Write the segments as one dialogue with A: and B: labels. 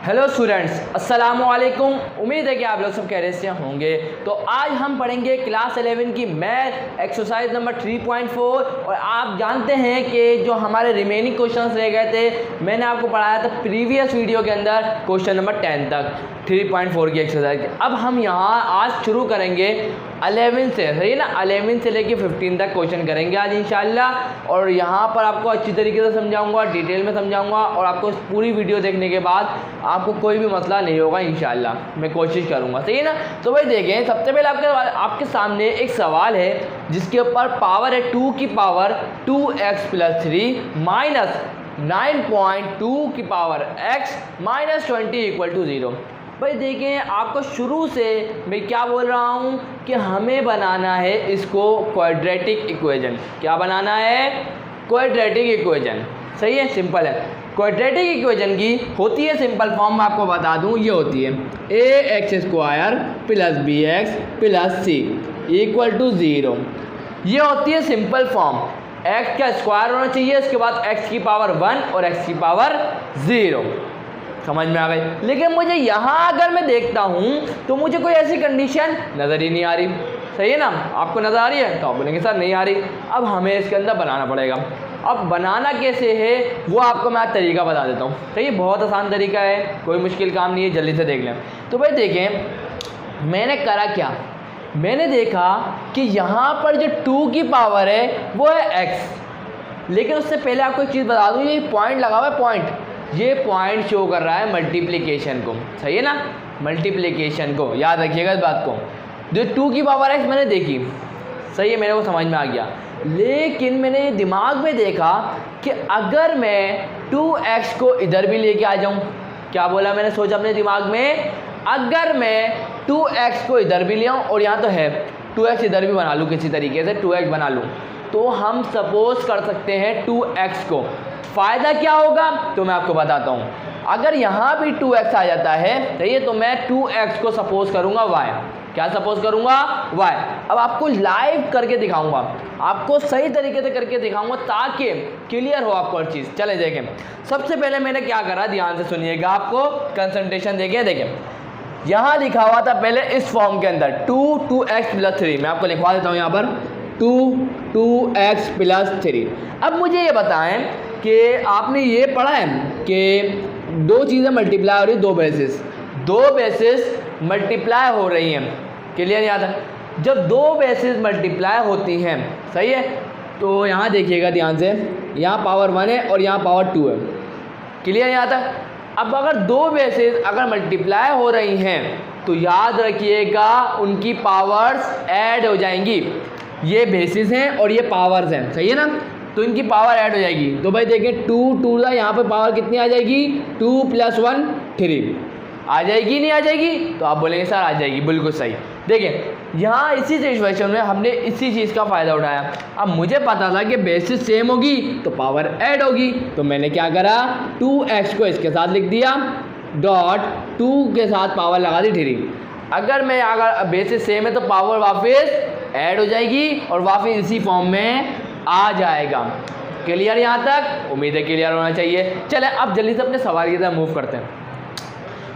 A: Hello students, अस्सलाम वालेकुम। उम्मीद है कि आप लोग सब खैरियत से होंगे। तो आज हम पढ़ेंगे क्लास 11 की मैथ एक्सरसाइज नंबर 3.4। और आप जानते हैं कि जो हमारे रिमेनिंग क्वेश्चंस रह गए थे, मैंने आपको पढ़ाया था प्रीवियस वीडियो के अंदर क्वेश्चन नंबर 10 तक 3.4 की एक्सरसाइज। अब हम यहाँ आज शुरू करेंगे 11 से, सही है ना। 11 से लेके 15 तक क्वेश्चन करेंगे आज इंशाल्लाह। और यहाँ पर आपको अच्छी तरीके से समझाऊंगा, डिटेल में समझाऊंगा, और आपको पूरी वीडियो देखने के बाद आपको कोई भी मसला नहीं होगा इंशाल्लाह। मैं कोशिश करूँगा, सही है ना। तो भाई देखें, सबसे पहले आपके सामने एक सवाल है जिसके ऊपर पावर है 2 की पावर 2x + 3 माइनस 9.2 की पावर x माइनस 20 = 0। भाई देखें, आपको शुरू से मैं क्या बोल रहा हूँ कि हमें बनाना है इसको क्वाड्रेटिक इक्वेशन। क्या बनाना है? क्वाड्रेटिक इक्वेशन, सही है, सिंपल है। क्वाड्रेटिक इक्वेशन की होती है सिंपल फॉर्म, मैं आपको बता दूँ, ये होती है ax² + bx + c = 0। ये होती है सिंपल फॉर्म। x का स्क्वायर होना चाहिए, इसके बाद x की पावर 1 और x की पावर 0। समझ में आ गई। लेकिन मुझे यहाँ अगर मैं देखता हूँ तो मुझे कोई ऐसी कंडीशन नज़र ही नहीं आ रही, सही है ना। आपको नज़र आ रही है तो आप बोलेंगे सर नहीं आ रही। अब हमें इसके अंदर बनाना पड़ेगा। अब बनाना कैसे है वो आपको मैं आज तरीका बता देता हूँ। सही है, बहुत आसान तरीका है, कोई मुश्किल काम नहीं है, जल्दी से देख लें। तो भाई देखें, मैंने करा क्या, मैंने देखा कि यहाँ पर जो 2 की पावर है वो है x। लेकिन उससे पहले आपको एक चीज़ बता दूँ, ये पॉइंट लगा हुआ है, पॉइंट, ये पॉइंट शो कर रहा है मल्टीप्लिकेशन को, सही है ना, मल्टीप्लिकेशन को। याद रखिएगा इस बात को। जो 2 की पावर x मैंने देखी, सही है, मेरे को समझ में आ गया। लेकिन मैंने दिमाग में देखा कि अगर मैं 2x को इधर भी लेके आ जाऊं, क्या बोला मैंने, सोचा अपने दिमाग में, अगर मैं 2x को इधर भी ले आऊं और यहाँ तो है 2x इधर भी बना लूँ, किसी तरीके से 2x बना लूँ, तो हम सपोज कर सकते हैं 2x को। फ़ायदा क्या होगा तो मैं आपको बताता हूँ। अगर यहाँ भी 2x आ जाता है, सही है, तो मैं 2x को सपोज करूँगा y। क्या सपोज करूँगा? y। अब आपको लाइव करके दिखाऊंगा, आपको सही तरीके से करके दिखाऊंगा ताकि क्लियर हो आपको हर चीज़। चले देखें, सबसे पहले मैंने क्या करा, ध्यान से सुनिएगा, आपको कंसंट्रेशन देखें। यहाँ लिखा हुआ था पहले इस फॉर्म के अंदर 2x + 3। मैं आपको लिखवा देता हूँ यहाँ पर 2x + 3। अब मुझे ये बताएं कि आपने ये पढ़ा है कि दो चीज़ें मल्टीप्लाई हो रही, दो बेसिस मल्टीप्लाई हो रही हैं। क्लियर? याद है, जब दो बेसिस मल्टीप्लाई होती हैं, सही है, तो यहाँ देखिएगा ध्यान से, यहाँ पावर 1 है और यहाँ पावर 2 है। क्लियर? याद है। अब अगर दो बेसिस अगर मल्टीप्लाई हो रही हैं तो याद रखिएगा उनकी पावर्स ऐड हो जाएंगी। ये बेसिस हैं और ये पावर्स हैं, सही है ना, तो इनकी पावर ऐड हो जाएगी। तो भाई देखें 2 यहाँ पे पावर कितनी आ जाएगी, 2 + 1 3 आ जाएगी, नहीं आ जाएगी? तो आप बोलेंगे सर आ जाएगी, बिल्कुल सही। देखें यहाँ इसी सिचुएशन में हमने इसी चीज़ का फ़ायदा उठाया। अब मुझे पता था कि बेसिस सेम होगी तो पावर ऐड होगी, तो मैंने क्या करा, 2x को इसके साथ लिख दिया, डॉट 2 के साथ पावर लगा दी 3। अगर बेसिस सेम है तो पावर वापस ऐड हो जाएगी और वापस इसी फॉर्म में आ जाएगा। क्लियर यहाँ तक? उम्मीद है क्लियर होना चाहिए। चले अब जल्दी से अपने सवाल की तरफ मूव करते हैं।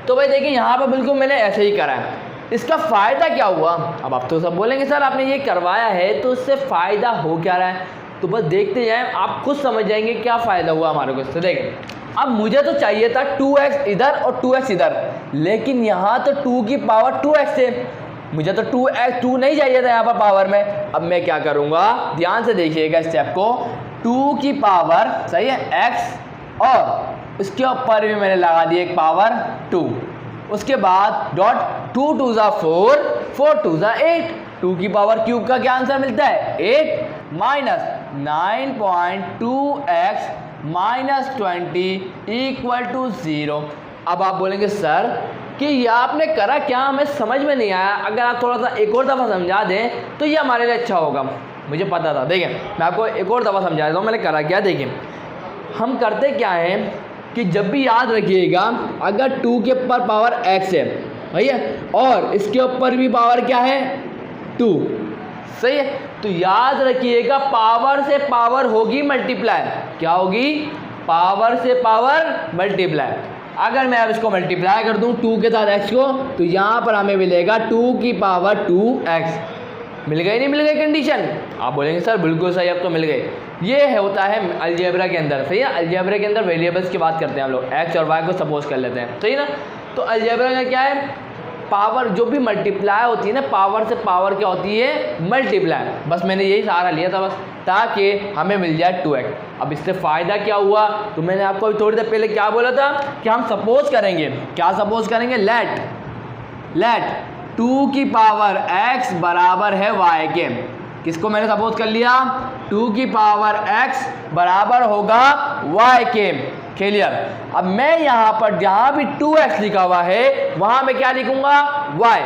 A: तो भाई देखिए यहाँ पर बिल्कुल मैंने ऐसे ही करा है। इसका फ़ायदा क्या हुआ? अब आप तो सब बोलेंगे सर आपने ये करवाया है तो उससे फ़ायदा हो क्या रहा है, तो बस देखते जाएं, आप खुद समझ जाएंगे क्या फ़ायदा हुआ हमारे को इससे। देखें, अब मुझे तो चाहिए था 2x इधर और 2x इधर, लेकिन यहाँ तो 2 की पावर 2x है, मुझे तो 2 नहीं चाहिए था यहाँ पर पावर में। अब मैं क्या करूँगा, ध्यान से देखिएगा स्टेप को, 2 की पावर, सही है, x, और इसके ऊपर भी मैंने लगा दी एक पावर 2। उसके बाद डॉट 2 × 2 = 4, 4 × 2 = 8। 2 की पावर क्यूब का क्या आंसर मिलता है, 8 माइनस 9.2x माइनस 20 = 0। अब आप बोलेंगे सर कि ये आपने करा क्या, हमें समझ में नहीं आया। अगर आप थोड़ा सा एक और दफ़ा समझा दें तो ये हमारे लिए अच्छा होगा। मुझे पता था। देखें मैं आपको एक और दफ़ा समझा देता हूँ मैंने करा क्या। देखें हम करते क्या हैं कि जब भी याद रखिएगा, अगर 2 के ऊपर पावर x है, भैया, और इसके ऊपर भी पावर क्या है, 2, सही है, तो याद रखिएगा पावर से पावर होगी मल्टीप्लाई। क्या होगी? पावर से पावर मल्टीप्लाई। अगर मैं अब इसको मल्टीप्लाई कर दूं 2 के साथ x को, तो यहाँ पर हमें मिलेगा 2 की पावर 2x। मिल गई नहीं मिल गई कंडीशन? आप बोलेंगे सर बिल्कुल सही, अब तो मिल गई। ये है होता है अलजेब्रा के अंदर, सही है। अलजेब्रा के अंदर वेरिएबल्स की बात करते हैं हम लोग, x और y को सपोज कर लेते हैं, सही ना। तो अलजेब्रा का क्या है, पावर जो भी मल्टीप्लाई होती है ना, पावर से पावर क्या होती है, मल्टीप्लाई। बस मैंने यही सहारा लिया था बस, ताकि हमें मिल जाए 2x। अब इससे फ़ायदा क्या हुआ, तो मैंने आपको अभी थोड़ी देर पहले क्या बोला था कि हम सपोज करेंगे, क्या सपोज करेंगे, लेट 2 की पावर x बराबर है y के। किसको मैंने सपोज कर लिया, 2 की पावर x बराबर होगा y के। क्लियर। अब मैं यहाँ पर जहाँ भी 2x लिखा हुआ है वहाँ मैं क्या लिखूंगा, y।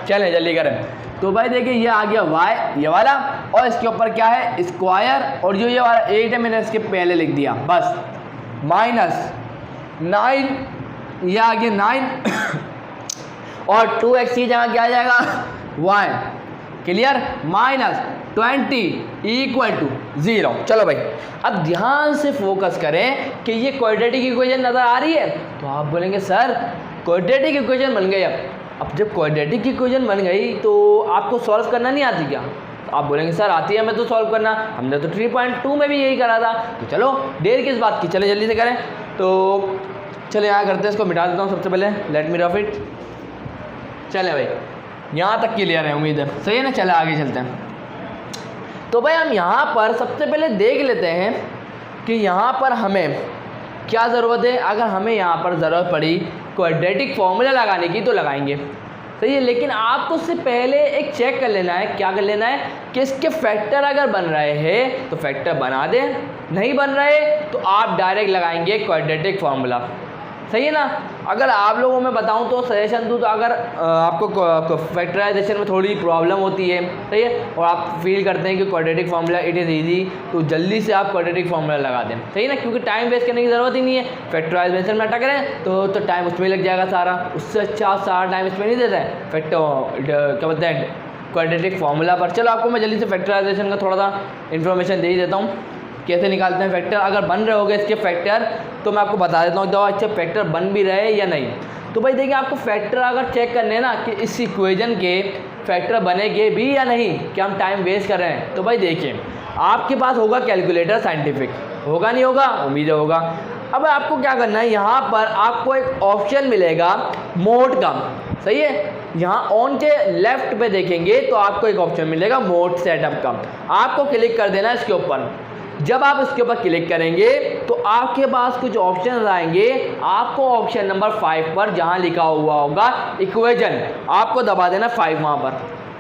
A: चलें जल्दी करें। तो भाई देखिए ये आ गया y, ये वाला, और इसके ऊपर क्या है, स्क्वायर, और जो ये वाला 8 है मैंने इसके पहले लिख दिया बस, माइनस 9, ये आ गया 9 और 2x की जगह क्या आ जाएगा, y। Clear. Minus 20 equal to 0। चलो भाई अब ध्यान से फोकस करें कि ये क्वाड्रेटिक इक्वेशन नज़र आ रही है। तो आप बोलेंगे सर क्वाड्रेटिक इक्वेशन बन गई। अब जब क्वाड्रेटिक इक्वेशन बन गई तो आपको सॉल्व करना नहीं आती क्या? तो आप बोलेंगे सर आती है, मैं तो सॉल्व करना, हमने तो 3.2 में भी यही करा था। तो चलो देर किस बात की, चले जल्दी से करें। तो चले यहाँ करते हैं, इसको मिटा देता हूँ सबसे पहले, लेट मी रफ इट। चले भाई यहाँ तक क्लियर है, उम्मीद है सही है ना। चले आगे चलते हैं। तो भाई हम यहाँ पर सबसे पहले देख लेते हैं कि यहाँ पर हमें क्या ज़रूरत है। अगर हमें यहाँ पर ज़रूरत पड़ी क्वाड्रेटिक फॉर्मूला लगाने की तो लगाएंगे, सही है। लेकिन आपको उससे पहले एक चेक कर लेना है, क्या कर लेना है कि इसके फैक्टर अगर बन रहे हैं तो फैक्टर बना दें, नहीं बन रहे तो आप डायरेक्ट लगाएंगे क्वाड्रेटिक फॉर्मूला, सही है ना। अगर आप लोगों में बताऊं तो सजेशन दूं तो अगर आपको फैक्टराइजेशन में थोड़ी प्रॉब्लम होती है, सही है, और आप फील करते हैं कि quadratic formula it is easy, तो जल्दी से आप क्वाड्रेटिक फार्मूला लगा दें, सही है ना। क्योंकि टाइम वेस्ट करने की ज़रूरत ही नहीं है। फैक्टराइजेशन में अटक रहे हैं तो टाइम उसमें लग जाएगा सारा, उससे अच्छा सारा टाइम इसमें नहीं देता है क्या बोलते हैं क्वाड्रेटिक फार्मूला पर। चलो आपको मैं जल्दी से फैक्टराइजेशन का थोड़ा सा इन्फॉर्मेशन दे ही देता हूँ, कैसे निकालते हैं फैक्टर। अगर बन रहे होगे इसके फैक्टर तो मैं आपको बता देता हूँ, दो अच्छे फैक्टर बन भी रहे या नहीं। तो भाई देखिए आपको फैक्टर अगर चेक करने हैं ना कि इस इक्वेशन के फैक्टर बनेंगे भी या नहीं, कि हम टाइम वेस्ट कर रहे हैं। तो भाई देखिए आपके पास होगा कैलकुलेटर साइंटिफिक, होगा नहीं होगा, उम्मीद होगा। अब आपको क्या करना है, यहाँ पर आपको एक ऑप्शन मिलेगा मोड का, सही है। यहाँ ऑन के लेफ्ट पे देखेंगे तो आपको एक ऑप्शन मिलेगा मोड सेटअप का, आपको क्लिक कर देना इसके ऊपर। जब आप इसके ऊपर क्लिक करेंगे तो आपके पास कुछ ऑप्शन आएंगे। आपको ऑप्शन नंबर 5 पर जहाँ लिखा हुआ होगा इक्वेशन, आपको दबा देना 5, वहाँ पर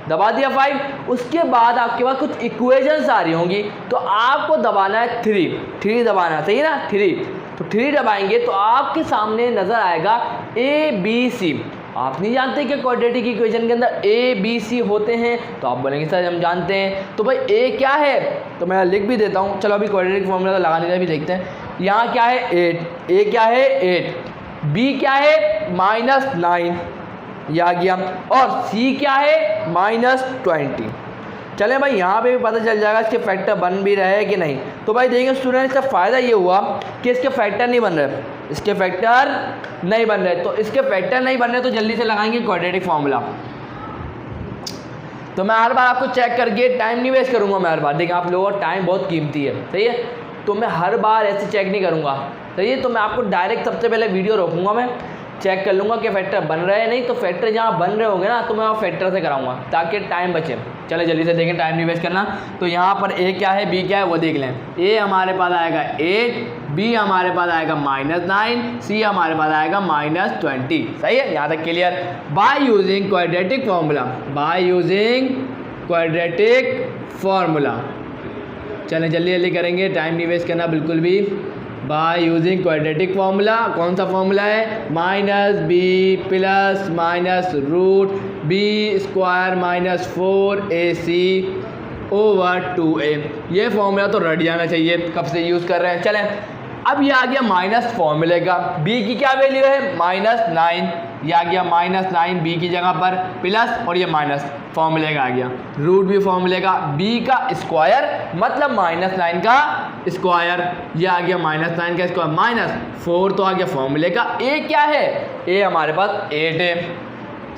A: दबा दिया 5। उसके बाद आपके पास कुछ इक्वेशंस आ रही होंगी तो आपको दबाना है 3 दबाना, सही है ना, 3। तो 3 दबाएंगे तो आपके सामने नज़र आएगा ABC। आप नहीं जानते कि क्वाड्रेटिक इक्वेशन के अंदर ABC होते हैं? तो आप बोलेंगे सर हम जानते हैं। तो भाई A क्या है, तो मैं लिख भी देता हूँ। चलो अभी क्वाड्रेटिक फॉर्मूला लगाने का भी देखते हैं। यहाँ क्या है 8, A क्या है 8, B क्या है -9, ये आ गया, और C क्या है -20। चले भाई यहाँ पे भी पता चल जाएगा इसके फैक्टर बन भी रहे कि नहीं। तो भाई देखेंगे स्टूडेंट, इसका फ़ायदा ये हुआ कि इसके फैक्टर नहीं बन रहे, इसके फैक्टर नहीं बन रहे। तो इसके फैक्टर नहीं बन रहे तो जल्दी से लगाएंगे क्वाड्रेटिक फार्मूला। तो मैं हर बार आपको चेक करके टाइम नहीं वेस्ट करूँगा। मैं हर बार देखिए आप लोगों का टाइम बहुत कीमती है, सही है, तो मैं हर बार ऐसे चेक नहीं करूँगा, सही है। तो मैं आपको डायरेक्ट सबसे पहले वीडियो रोकूँगा, मैं चेक कर लूँगा कि फैक्टर बन रहे हैं नहीं। तो फैक्टर जहाँ बन रहे होंगे ना तो मैं वहाँ फैक्टर से कराऊंगा ताकि टाइम बचे। चले जल्दी से देखें, टाइम नहीं वेस्ट करना। तो यहाँ पर A क्या है B क्या है वो देख लें। A हमारे पास आएगा 8, B हमारे पास आएगा -9, C हमारे पास आएगा -20, सही है, यहाँ तक clear. By using quadratic formula, by using quadratic formula. चलें जल्दी जल्दी करेंगे, टाइम नहीं वेस्ट करना बिल्कुल भी। बाय यूजिंग क्वाड्रेटिक फार्मूला, कौन सा फार्मूला है, -b + -√b² -4ac/2a। ये फार्मूला तो रट जाना चाहिए, कब से यूज़ कर रहे हैं। चलें अब ये आ गया माइनस फार्मूले का। b की क्या वैल्यू है -9, ये आ गया -9 बी की जगह पर प्लस और ये माइनस फॉर्मूले का आ गया, रूट भी फॉर्मूले का बी का स्क्वायर मतलब -9 का स्क्वायर, ये आ गया -9 का स्क्वायर -4 तो आ गया फॉर्मूले का। ए क्या है? ए हमारे पास 8 है।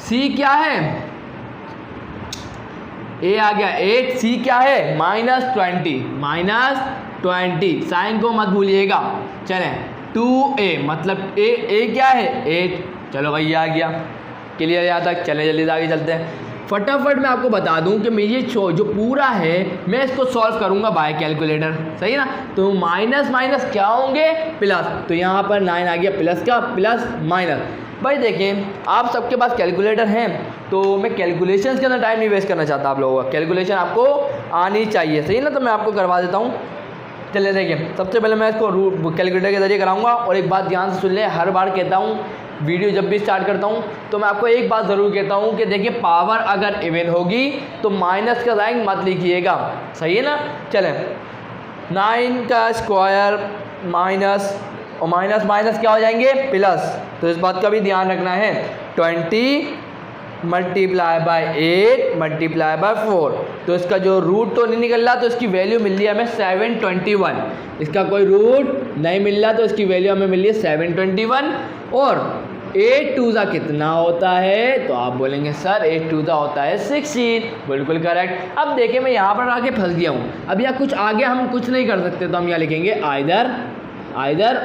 A: सी क्या है? ए आ गया 8, सी क्या है? -20 साइन को मत भूलिएगा। चलें 2a मतलब ए क्या है? 8। चलो भाई ये आ गया, क्लियर यहाँ तक। चलें जल्दी से आगे चलते हैं। फटाफट मैं आपको बता दूं कि मैं ये जो पूरा है मैं इसको सॉल्व करूंगा बाय कैलकुलेटर, सही ना। तो माइनस माइनस क्या होंगे? प्लस। तो यहाँ पर 9 आ गया प्लस का प्लस माइनस। भाई देखें आप सबके पास कैलकुलेटर हैं तो मैं कैलकुलेशन के अंदर टाइम नहीं वेस्ट करना चाहता आप लोगों का। कैलकुलेशन आपको आनी चाहिए, सही ना। तो मैं आपको करवा देता हूँ। चलिए देखिए सबसे पहले मैं इसको कैलकुलेटर के जरिए कराऊंगा। और एक बात ध्यान से सुन लें, हर बार कहता हूँ वीडियो जब भी स्टार्ट करता हूँ तो मैं आपको एक बात ज़रूर कहता हूँ कि देखिए पावर अगर इवन होगी तो माइनस का साइन मत लिखिएगा, सही है ना। चलें 9 का स्क्वायर माइनस और माइनस माइनस क्या हो जाएंगे? प्लस। तो इस बात का भी ध्यान रखना है। 20 मल्टीप्लाई बाय 8 मल्टीप्लाई बाय 4। तो इसका जो रूट तो नहीं निकल रहा तो इसकी वैल्यू मिल रही है हमें 721। इसका कोई रूट नहीं मिल रहा तो इसकी वैल्यू हमें मिल रही है 721। और 8 2 कितना होता है? तो आप बोलेंगे सर 8 2 होता है 16। बिल्कुल करेक्ट। अब देखिए मैं यहाँ पर आके फंस गया हूँ। अब यहाँ कुछ आगे हम कुछ नहीं कर सकते तो हम यहाँ लिखेंगे आइदर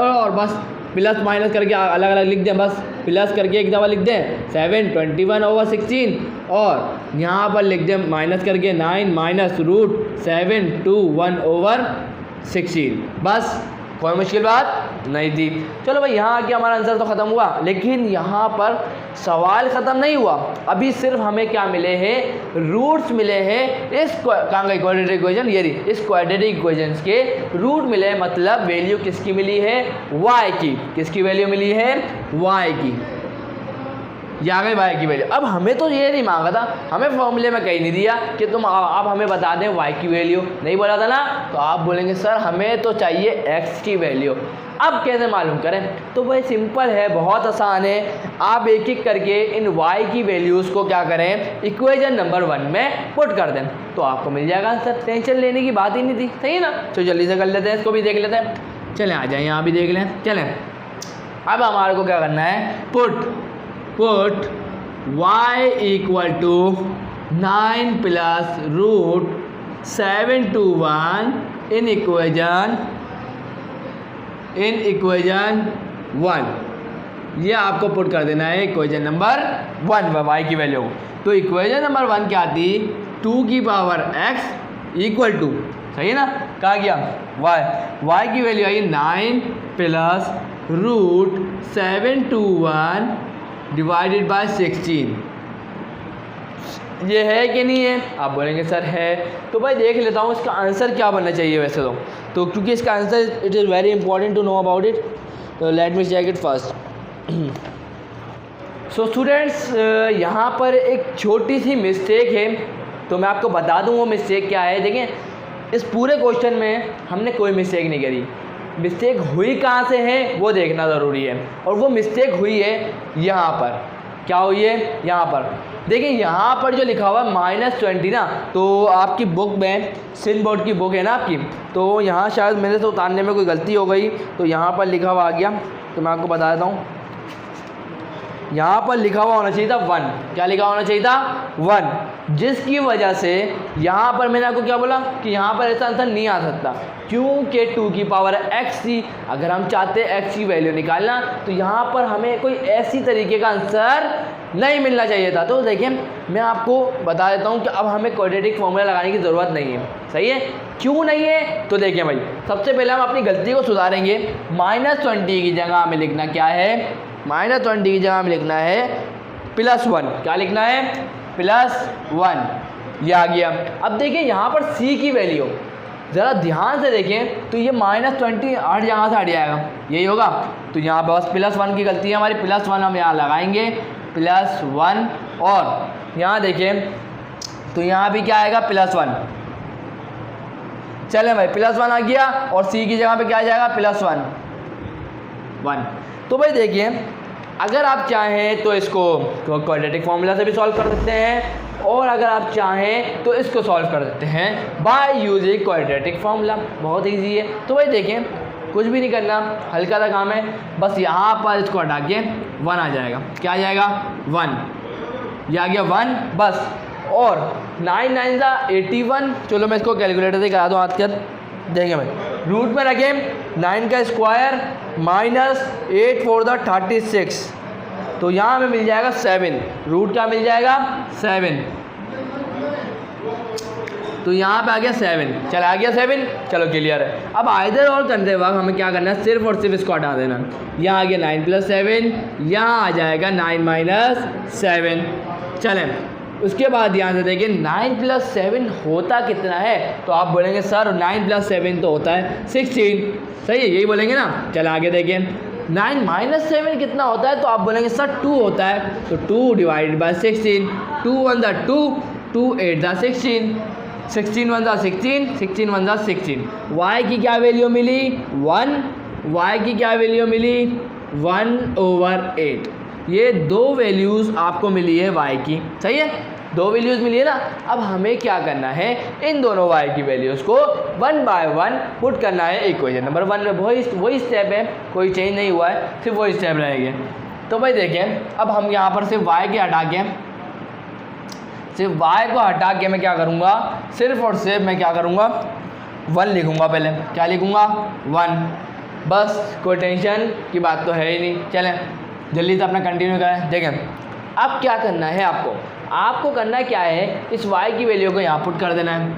A: और बस प्लस माइनस करके अलग अलग लिख दें। बस प्लस करके एक दफ़ा लिख दें 721/16 और यहाँ पर लिख दें माइनस करके 9 माइनस रूट 721/16। बस कोई मुश्किल बात नहीं थी। चलो भाई यहाँ आके हमारा आंसर तो ख़त्म हुआ, लेकिन यहाँ पर सवाल ख़त्म नहीं हुआ। अभी सिर्फ हमें क्या मिले हैं? रूट्स मिले हैं इस क्वाड्रेटिक इक्वेशन, ये इस क्वाड्रेटिक इक्वेशंस के रूट मिले। मतलब वैल्यू किसकी मिली है? y की। किसकी वैल्यू मिली है? y की। ये आ गई y की वैल्यू। अब हमें तो ये नहीं मांगा था, हमें फॉर्मूले में कहीं नहीं दिया कि तुम आप हमें बता दें y की वैल्यू, नहीं बोला था ना। तो आप बोलेंगे सर हमें तो चाहिए x की वैल्यू। अब कैसे मालूम करें? तो भाई सिंपल है, बहुत आसान है। आप एक एक करके इन y की वैल्यूज़ को क्या करें? इक्वेशन नंबर 1 में पुट कर दें तो आपको मिल जाएगा आंसर। टेंशन लेने की बात ही नहीं थी, सही है ना। तो जल्दी से कर लेते हैं, इसको भी देख लेते हैं। चलें आ जाए यहाँ भी देख लें। चलें अब हमारे को क्या करना है? Put y equal to 9 plus root 721 in equation 1। ये आपको पुट कर देना है इक्वेशन नंबर 1 y की वैल्यू। तो इक्वेशन नंबर 1 क्या आती? 2 की पावर x इक्वल टू, सही है ना, कहा गया y की वैल्यू आई 9 प्लस रूट 721 डिवाइडेड बाय 16। ये है कि नहीं है? आप बोलेंगे सर है। तो भाई देख लेता हूँ इसका आंसर क्या बनना चाहिए वैसे तो क्योंकि इसका answer it is very important to know about it. तो let me check it first. So students यहाँ पर एक छोटी सी मिस्टेक है तो मैं आपको बता दूँ वो मिस्टेक क्या है। देखें इस पूरे क्वेश्चन में हमने कोई मिस्टेक नहीं करी। मिस्टेक हुई कहाँ से है वो देखना ज़रूरी है। और वो मिस्टेक हुई है यहाँ पर। क्या हुई है? यहाँ पर देखिए, यहाँ पर जो लिखा हुआ है -20 ना, तो आपकी बुक में सिन बोर्ड की बुक है ना आपकी, तो यहाँ शायद मेरे से उतारने में कोई गलती हो गई तो यहाँ पर लिखा हुआ आ गया। तो मैं आपको बता देता हूँ, यहाँ पर लिखा हुआ होना चाहिए था 1। क्या लिखा होना चाहिए था? 1, जिसकी वजह से यहाँ पर मैंने आपको क्या बोला कि यहाँ पर ऐसा आंसर नहीं आ सकता क्योंकि 2 की पावर x थी। अगर हम चाहते हैं x की वैल्यू निकालना तो यहाँ पर हमें कोई ऐसी तरीके का आंसर नहीं मिलना चाहिए था। तो देखिए मैं आपको बता देता हूँ कि अब हमें क्वाड्रेटिक फॉर्मूला लगाने की ज़रूरत नहीं है, सही है। क्यों नहीं है? तो देखिए भाई सबसे पहले हम अपनी गलती को सुधारेंगे। -20 की जगह हमें लिखना क्या है? -20 की जगह हमें लिखना है +1। क्या लिखना है? +1। ये आ गया। अब देखिए यहाँ पर c की वैल्यू ज़रा ध्यान से देखें तो ये -20 हट यहाँ से हट जाएगा, यही होगा। तो यहाँ पर बस +1 की गलती है हमारी। +1 हम यहाँ लगाएंगे +1 और यहाँ देखें तो यहाँ भी क्या आएगा? +1। चलें भाई +1 आ गया और c की जगह पे क्या आ जाएगा? +1। तो भाई देखिए, अगर आप चाहें तो इसको क्वाड्रेटिक फार्मूला से भी सॉल्व कर सकते हैं, और अगर आप चाहें तो इसको सॉल्व कर सकते हैं बाय यूजिंग क्वाड्रेटिक फार्मूला। बहुत ईजी है। तो भाई देखें, कुछ भी नहीं करना, हल्का सा काम है, बस यहाँ पर इसको हटा के 1 आ जाएगा। क्या आ जाएगा? 1। ये आ गया 1 बस। और 9 9 ज़ा 81। चलो मैं इसको कैलकुलेटर से करा दूँ हाथ के। देखें भाई, रूट में रखें 9 का स्क्वायर माइनस 8 4 दा 36, तो यहाँ हमें मिल जाएगा 7। रूट क्या मिल जाएगा? 7। तो यहाँ पे आ गया 7। चल आ गया 7। चलो क्लियर है। अब आइदर और करते वक्त हमें क्या करना है? सिर्फ और सिर्फ इसको हटा देना। यहाँ आ गया 9 + 7, यहाँ आ जाएगा 9 - 7। चलें, उसके बाद ध्यान से देखिए 9 + 7 होता कितना है? तो आप बोलेंगे सर 9 + 7 तो होता है 16। सही है, यही बोलेंगे ना। चल आगे देखिए, 9 - 7 कितना होता है? तो आप बोलेंगे सर 2 होता है। तो 2 / 16, 2 1 दा 2, 2 8 दा 16, 16 1 दा 16, 16 1 दा 16। y की क्या वैल्यू मिली? 1। y की क्या वैल्यू मिली? 1/8। ये 2 वैल्यूज़ आपको मिली है y की। सही है, 2 वैल्यूज़ मिली है ना। अब हमें क्या करना है? इन दोनों y की वैल्यूज़ को 1 by 1 पुट करना है इक्वेशन नंबर 1 में। वही स्टेप है, कोई चेंज नहीं हुआ है, सिर्फ वही स्टेप रहेंगे। तो भाई देखें, अब हम यहाँ पर सिर्फ y के हटा के, सिर्फ y को हटा के मैं क्या करूँगा? सिर्फ और सिर्फ मैं क्या करूँगा? 1 लिखूँगा। पहले क्या लिखूँगा? 1। बस, कोई टेंशन की बात तो है ही नहीं। चलें जल्दी से अपना कंटिन्यू करें। देखें, अब क्या करना है आपको? आपको करना क्या है? इस y की वैल्यू को यहाँ पुट कर देना है।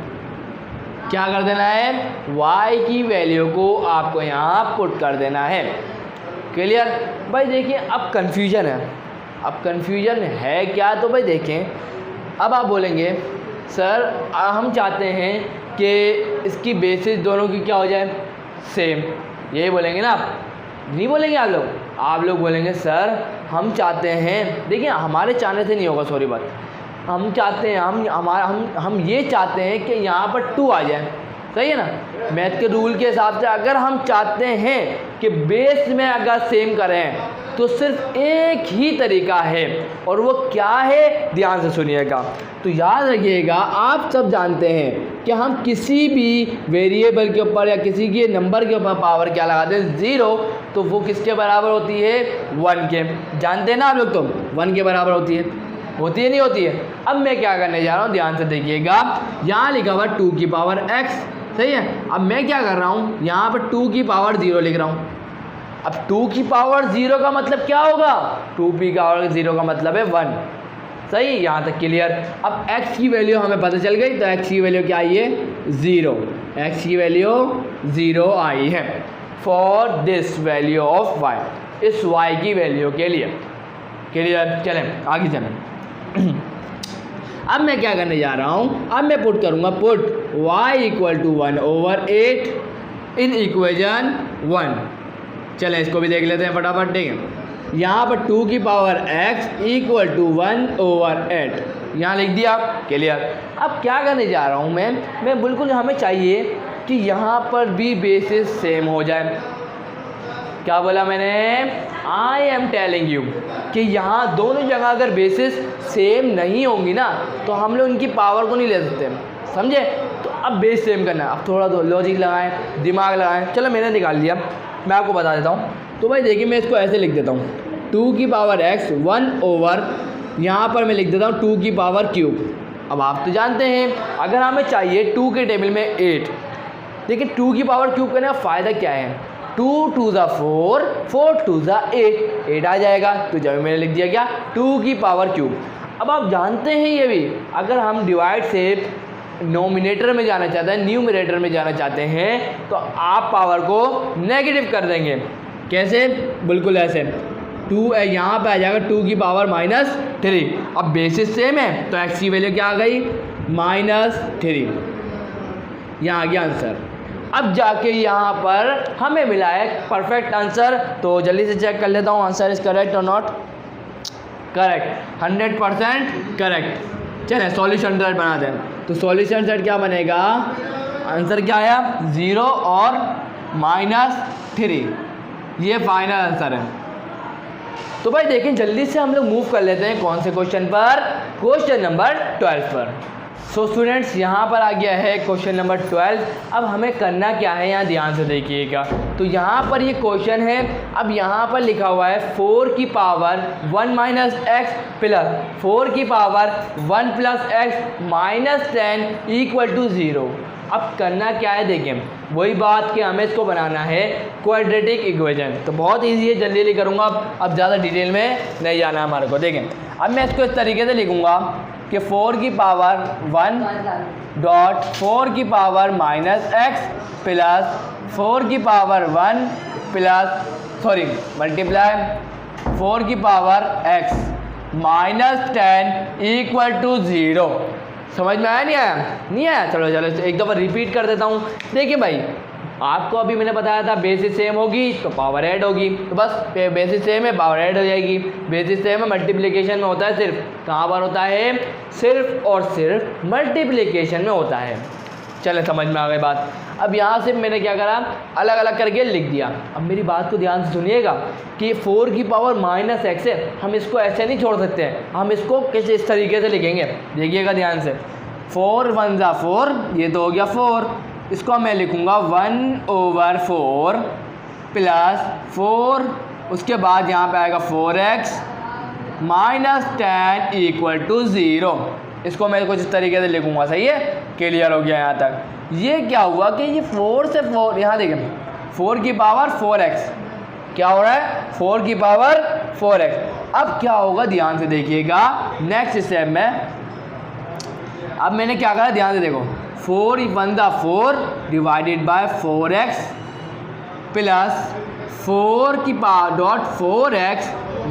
A: क्या कर देना है? y की वैल्यू को आपको यहाँ पुट कर देना है। क्लियर? भाई देखिए, अब कन्फ्यूजन है। अब कन्फ्यूजन है क्या? तो भाई देखें, अब आप बोलेंगे सर हम चाहते हैं कि इसकी बेसिस दोनों की क्या हो जाए? सेम। यही बोलेंगे ना आप? नहीं बोलेंगे आप लोग बोलेंगे सर हम चाहते हैं, देखिए हमारे चाहने से नहीं होगा, सॉरी बात, हम चाहते हैं, हम ये चाहते हैं कि यहाँ पर 2 आ जाए। सही है ना? मैथ के रूल के हिसाब से अगर हम चाहते हैं कि बेस में अगर सेम करें तो सिर्फ एक ही तरीका है, और वो क्या है? ध्यान से सुनिएगा। तो याद रखिएगा, आप सब जानते हैं कि हम किसी भी वेरिएबल के ऊपर या किसी के नंबर के ऊपर पावर क्या लगाते हैं? 0। तो वो किसके बराबर होती है? 1 के। जानते हैं ना आप लोग? तो 1 के बराबर होती है नहीं होती है? अब मैं क्या करने जा रहा हूँ, ध्यान से देखिएगा। यहाँ लिखा हुआ 2 की पावर x। सही है। अब मैं क्या कर रहा हूँ? यहाँ पर 2 की पावर 0 लिख रहा हूँ। अब 2 की पावर 0 का मतलब क्या होगा? 2 की पावर 0 का मतलब है 1। सही, यहाँ तक क्लियर। अब x की वैल्यू हमें पता चल गई, तो x की वैल्यू क्या आई है? 0। x की वैल्यू 0 आई है for this value of y, इस y की वैल्यू के लिए। क्लियर? चलें आगे चलें। अब मैं क्या करने जा रहा हूँ? अब मैं पुट करूँगा, पुट y = 1/8 इन इक्वेशन 1। चलें इसको भी देख लेते हैं फटाफट। ठीक है, यहाँ पर 2 की पावर x = 1/8 यहाँ लिख दिया। क्लियर? अब क्या करने जा रहा हूँ मैं बिल्कुल, हमें चाहिए कि यहाँ पर भी बेसिस सेम हो जाए। क्या बोला मैंने? आई एम टेलिंग यू कि यहाँ दोनों जगह अगर बेसिस सेम नहीं होंगी ना, तो हम लोग इनकी पावर को नहीं ले सकते। समझे? तो अब बेस सेम करना है। अब थोड़ा तो लॉजिक लगाएं, दिमाग लगाएं। चलो मैंने निकाल लिया, मैं आपको बता देता हूँ। तो भाई देखिए, मैं इसको ऐसे लिख देता हूँ, 2 की पावर x 1/, यहाँ पर मैं लिख देता हूँ 2 की पावर क्यूब। अब आप तो जानते हैं, अगर हमें चाहिए 2 के टेबल में 8, देखिए 2 की पावर क्यूब करने का फ़ायदा क्या है? 2 2 ज़ा 4, 4 2 ज़ा 8 आ जाएगा। तो जब मैंने लिख दिया क्या? 2 की पावर क्यूब। अब आप जानते हैं ये भी, अगर हम डिवाइड से नोमिनेटर में जाना चाहते हैं, न्यूमरेटर में जाना चाहते हैं, तो आप पावर को नेगेटिव कर देंगे। कैसे? बिल्कुल ऐसे, 2 यहाँ पे आ जाएगा 2 की पावर -3। अब बेसिस सेम है, तो x की वैल्यू क्या आ गई? -3। यहाँ आ गया आंसर। अब जाके यहाँ पर हमें मिला है परफेक्ट आंसर। तो जल्दी से चेक कर लेता हूँ, आंसर इज करेक्ट और नॉट करेक्ट। 100% करेक्ट। चलें सॉल्यूशन सेट बना दें। तो सॉल्यूशन सेट क्या बनेगा? आंसर क्या आया? 0 और -3। ये फाइनल आंसर है। तो भाई देखें जल्दी से हम लोग मूव कर लेते हैं कौन से क्वेश्चन पर, क्वेश्चन नंबर 12 पर। सो स्टूडेंट्स यहाँ पर आ गया है क्वेश्चन नंबर 12। अब हमें करना क्या है, यहाँ ध्यान से देखिएगा। तो यहाँ पर ये क्वेश्चन है, अब यहाँ पर लिखा हुआ है 4 की पावर 1 माइनस एक्स प्लस 4 की power 1 plus x minus 10 equal to 0। अब करना क्या है, देखें वही बात कि हमें इसको बनाना है क्वाड्रेटिक इक्वेशन। तो बहुत इजी है, जल्दी जल्दी करूँगा, अब ज़्यादा डिटेल में नहीं जाना है हमारे को। देखें अब मैं इसको इस तरीके से लिखूँगा कि 4 की पावर 1 डॉट 4 की पावर माइनस एक्स प्लस 4 की पावर 1 प्लस मल्टीप्लाई 4 की power x minus 10 equal to 0। समझ में आया नहीं आया? नहीं आया? चलो चलो एक दफ़ा रिपीट कर देता हूँ। देखिए भाई आपको अभी मैंने बताया था बेसिस सेम होगी तो पावर ऐड होगी, तो बस बेसिस सेम है पावर ऐड हो जाएगी। बेसिस सेम है मल्टीप्लिकेशन में होता है, सिर्फ कहाँ पर होता है, सिर्फ और सिर्फ मल्टीप्लिकेशन में होता है। चले समझ में आ गई बात। अब यहाँ से मैंने क्या करा, अलग अलग करके लिख दिया। अब मेरी बात को ध्यान से सुनिएगा कि 4 की पावर माइनस एक्स है, हम इसको ऐसे नहीं छोड़ सकते हैं, हम इसको किस इस तरीके से लिखेंगे, देखिएगा ध्यान से। 4 1 जा 4, ये तो हो गया 4, इसको मैं लिखूँगा 1/4 प्लस 4, उसके बाद यहाँ पे आएगा 4x माइनस 10 इक्वल टू 0। इसको मैं कुछ इस तरीके से लिखूँगा, सही है, क्लियर हो गया यहाँ तक। ये क्या हुआ कि ये 4 से 4, यहाँ देखें 4 की पावर 4x, क्या हो रहा है 4 की पावर 4x। अब क्या होगा ध्यान से देखिएगा नेक्स्ट स्टेप में। अब मैंने क्या करा ध्यान से देखो, 4 1 दा 4 डिवाइडेड बाय 4x प्लस 4 की power dot 4x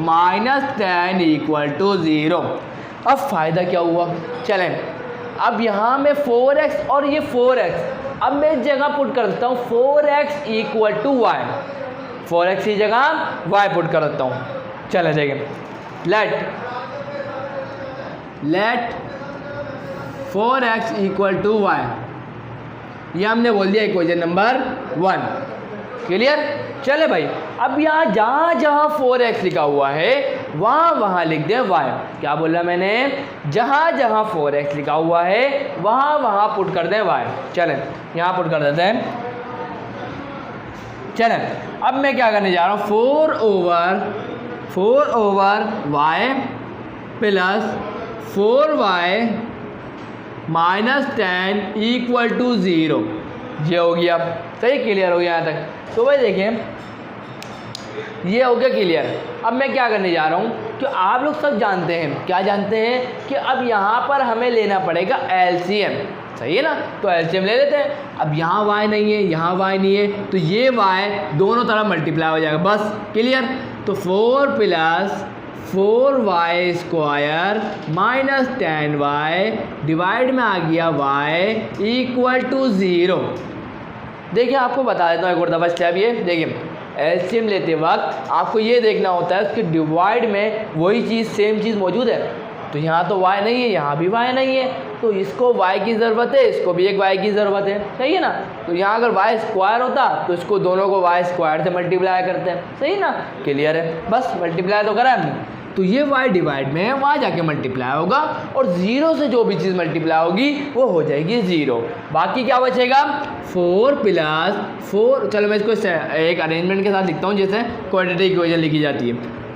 A: minus 10 equal to 0। अब फ़ायदा क्या हुआ, चलें अब यहाँ में 4x और ये 4x, अब मैं इस जगह पुट कर देता हूँ 4x equal to y, 4x की जगह y पुट कर देता हूँ। चले देखें, late 4x equal to y, ये हमने बोल दिया इक्वेशन नंबर 1, क्लियर। चले भाई अब यहाँ जहाँ जहाँ 4x लिखा हुआ है वहाँ लिख दे y। क्या बोला मैंने, जहाँ जहाँ 4x लिखा हुआ है वहाँ पुट कर दें y। चलें यहाँ पुट कर देते हैं। चलें अब मैं क्या करने जा रहा हूँ, 4 over y plus 4y minus 10 equal to 0। ये हो गया, सही, क्लियर हो गया यहाँ तक। तो भाई देखें ये हो गया क्लियर। अब मैं क्या करने जा रहा हूँ कि आप लोग सब जानते हैं, क्या जानते हैं कि अब यहाँ पर हमें लेना पड़ेगा एलसीएम, सही है ना। तो एलसीएम ले लेते हैं। अब यहाँ y नहीं है, यहाँ y नहीं है, तो ये y दोनों तरफ मल्टीप्लाई हो जाएगा, बस क्लियर। तो 4 plus 4y square minus 10y divide में आ गया y इक्वल टू 0। देखिए आपको बता देता हूँ एक और दफ़ा स्टेप। ये देखिए एलसीएम लेते वक्त आपको ये देखना होता है उसके डिवाइड में वही चीज़ सेम चीज़ मौजूद है। तो यहाँ तो y नहीं है, यहाँ भी y नहीं है, तो इसको y की ज़रूरत है, इसको भी एक y की ज़रूरत है, सही है ना। तो यहाँ अगर y स्क्वायर होता तो इसको दोनों को y स्क्वायर से मल्टीप्लाई करते हैं, सही ना, क्लियर है। बस मल्टीप्लाई तो करा हमने, तो ये y डिवाइड में है, वहाँ जाके मल्टीप्लाई होगा और 0 से जो भी चीज़ मल्टीप्लाई होगी वो हो जाएगी 0। बाकी क्या बचेगा, 4 प्लस 4, चलो मैं इसको एक अरेंजमेंट के साथ लिखता हूँ जैसे क्वाड्रेटिक इक्वेशन लिखी जाती है।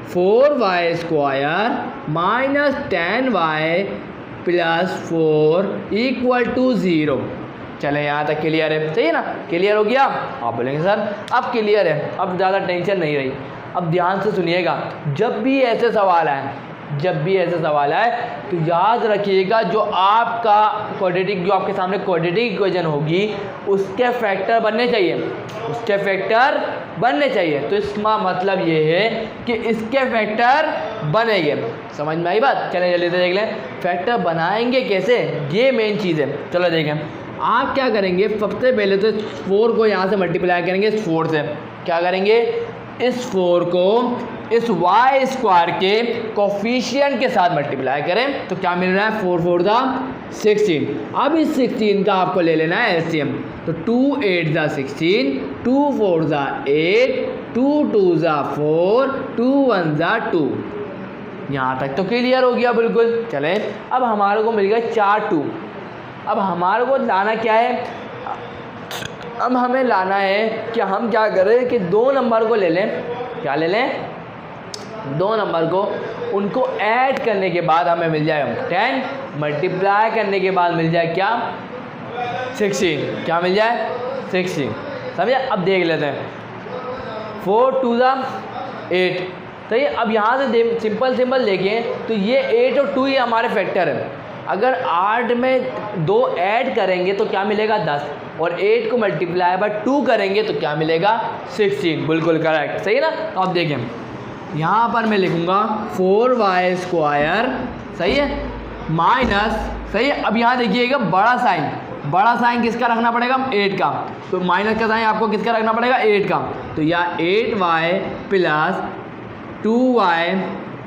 A: 4y square minus 10y plus 4 equal to 0। चले यहाँ तक क्लियर है, सही है ना, क्लियर हो गया। आप बोलेंगे सर अब क्लियर है, अब ज़्यादा टेंशन नहीं रही। अब ध्यान से सुनिएगा, जब भी ऐसे सवाल आए तो याद रखिएगा जो आपका क्वाड्रेटिक, जो आपके सामने क्वाड्रेटिक इक्वेशन होगी उसके फैक्टर बनने चाहिए, तो इसका मतलब ये है कि इसके फैक्टर बनेंगे। समझ में आई बात। चलें जल्दी से देख लें फैक्टर बनाएंगे कैसे, ये मेन चीज़ है। चलो देखें, आप क्या करेंगे, सबसे पहले तो 4 को यहाँ से मल्टीप्लाई करेंगे इस 4 से। क्या करेंगे, इस 4 को इस वाई स्क्वायर के कोफिशिएंट के साथ मल्टीप्लाई करें तो क्या मिल रहा है 4 4 दा 16। अब इस 16 का आपको ले लेना है एलसीएम। तो 2 8 दा 16, 2 4 दा 8, 2 2 दा 4, 2 1 दा 2। यहाँ तक तो क्लियर हो गया बिल्कुल। चलें अब हमारे को मिल गया 4 2। अब हमारे को लाना क्या है, अब हमें लाना है कि हम क्या करें कि 2 नंबर को ले लें। क्या ले लें? 2 नंबर को, उनको ऐड करने के बाद हमें मिल जाए 10, मल्टीप्लाई करने के बाद मिल जाए क्या 16। क्या मिल जाए 16। समझे? अब देख लेते हैं 4 2 दा 8। तो ये अब यहाँ से सिंपल देखें तो ये 8 और 2 ये हमारे फैक्टर है। अगर 8 में 2 ऐड करेंगे तो क्या मिलेगा 10, और 8 को मल्टीप्लाई बाय 2 करेंगे तो क्या मिलेगा 16। बिल्कुल करेक्ट, सही ना। तो अब देखें यहाँ पर मैं लिखूँगा 4y स्क्वायर, सही है, माइनस, सही है। अब यहाँ देखिएगा बड़ा साइन किसका रखना पड़ेगा 8 का, तो माइनस का साइन आपको किसका रखना पड़ेगा 8 का। तो यह 8y प्लस 2y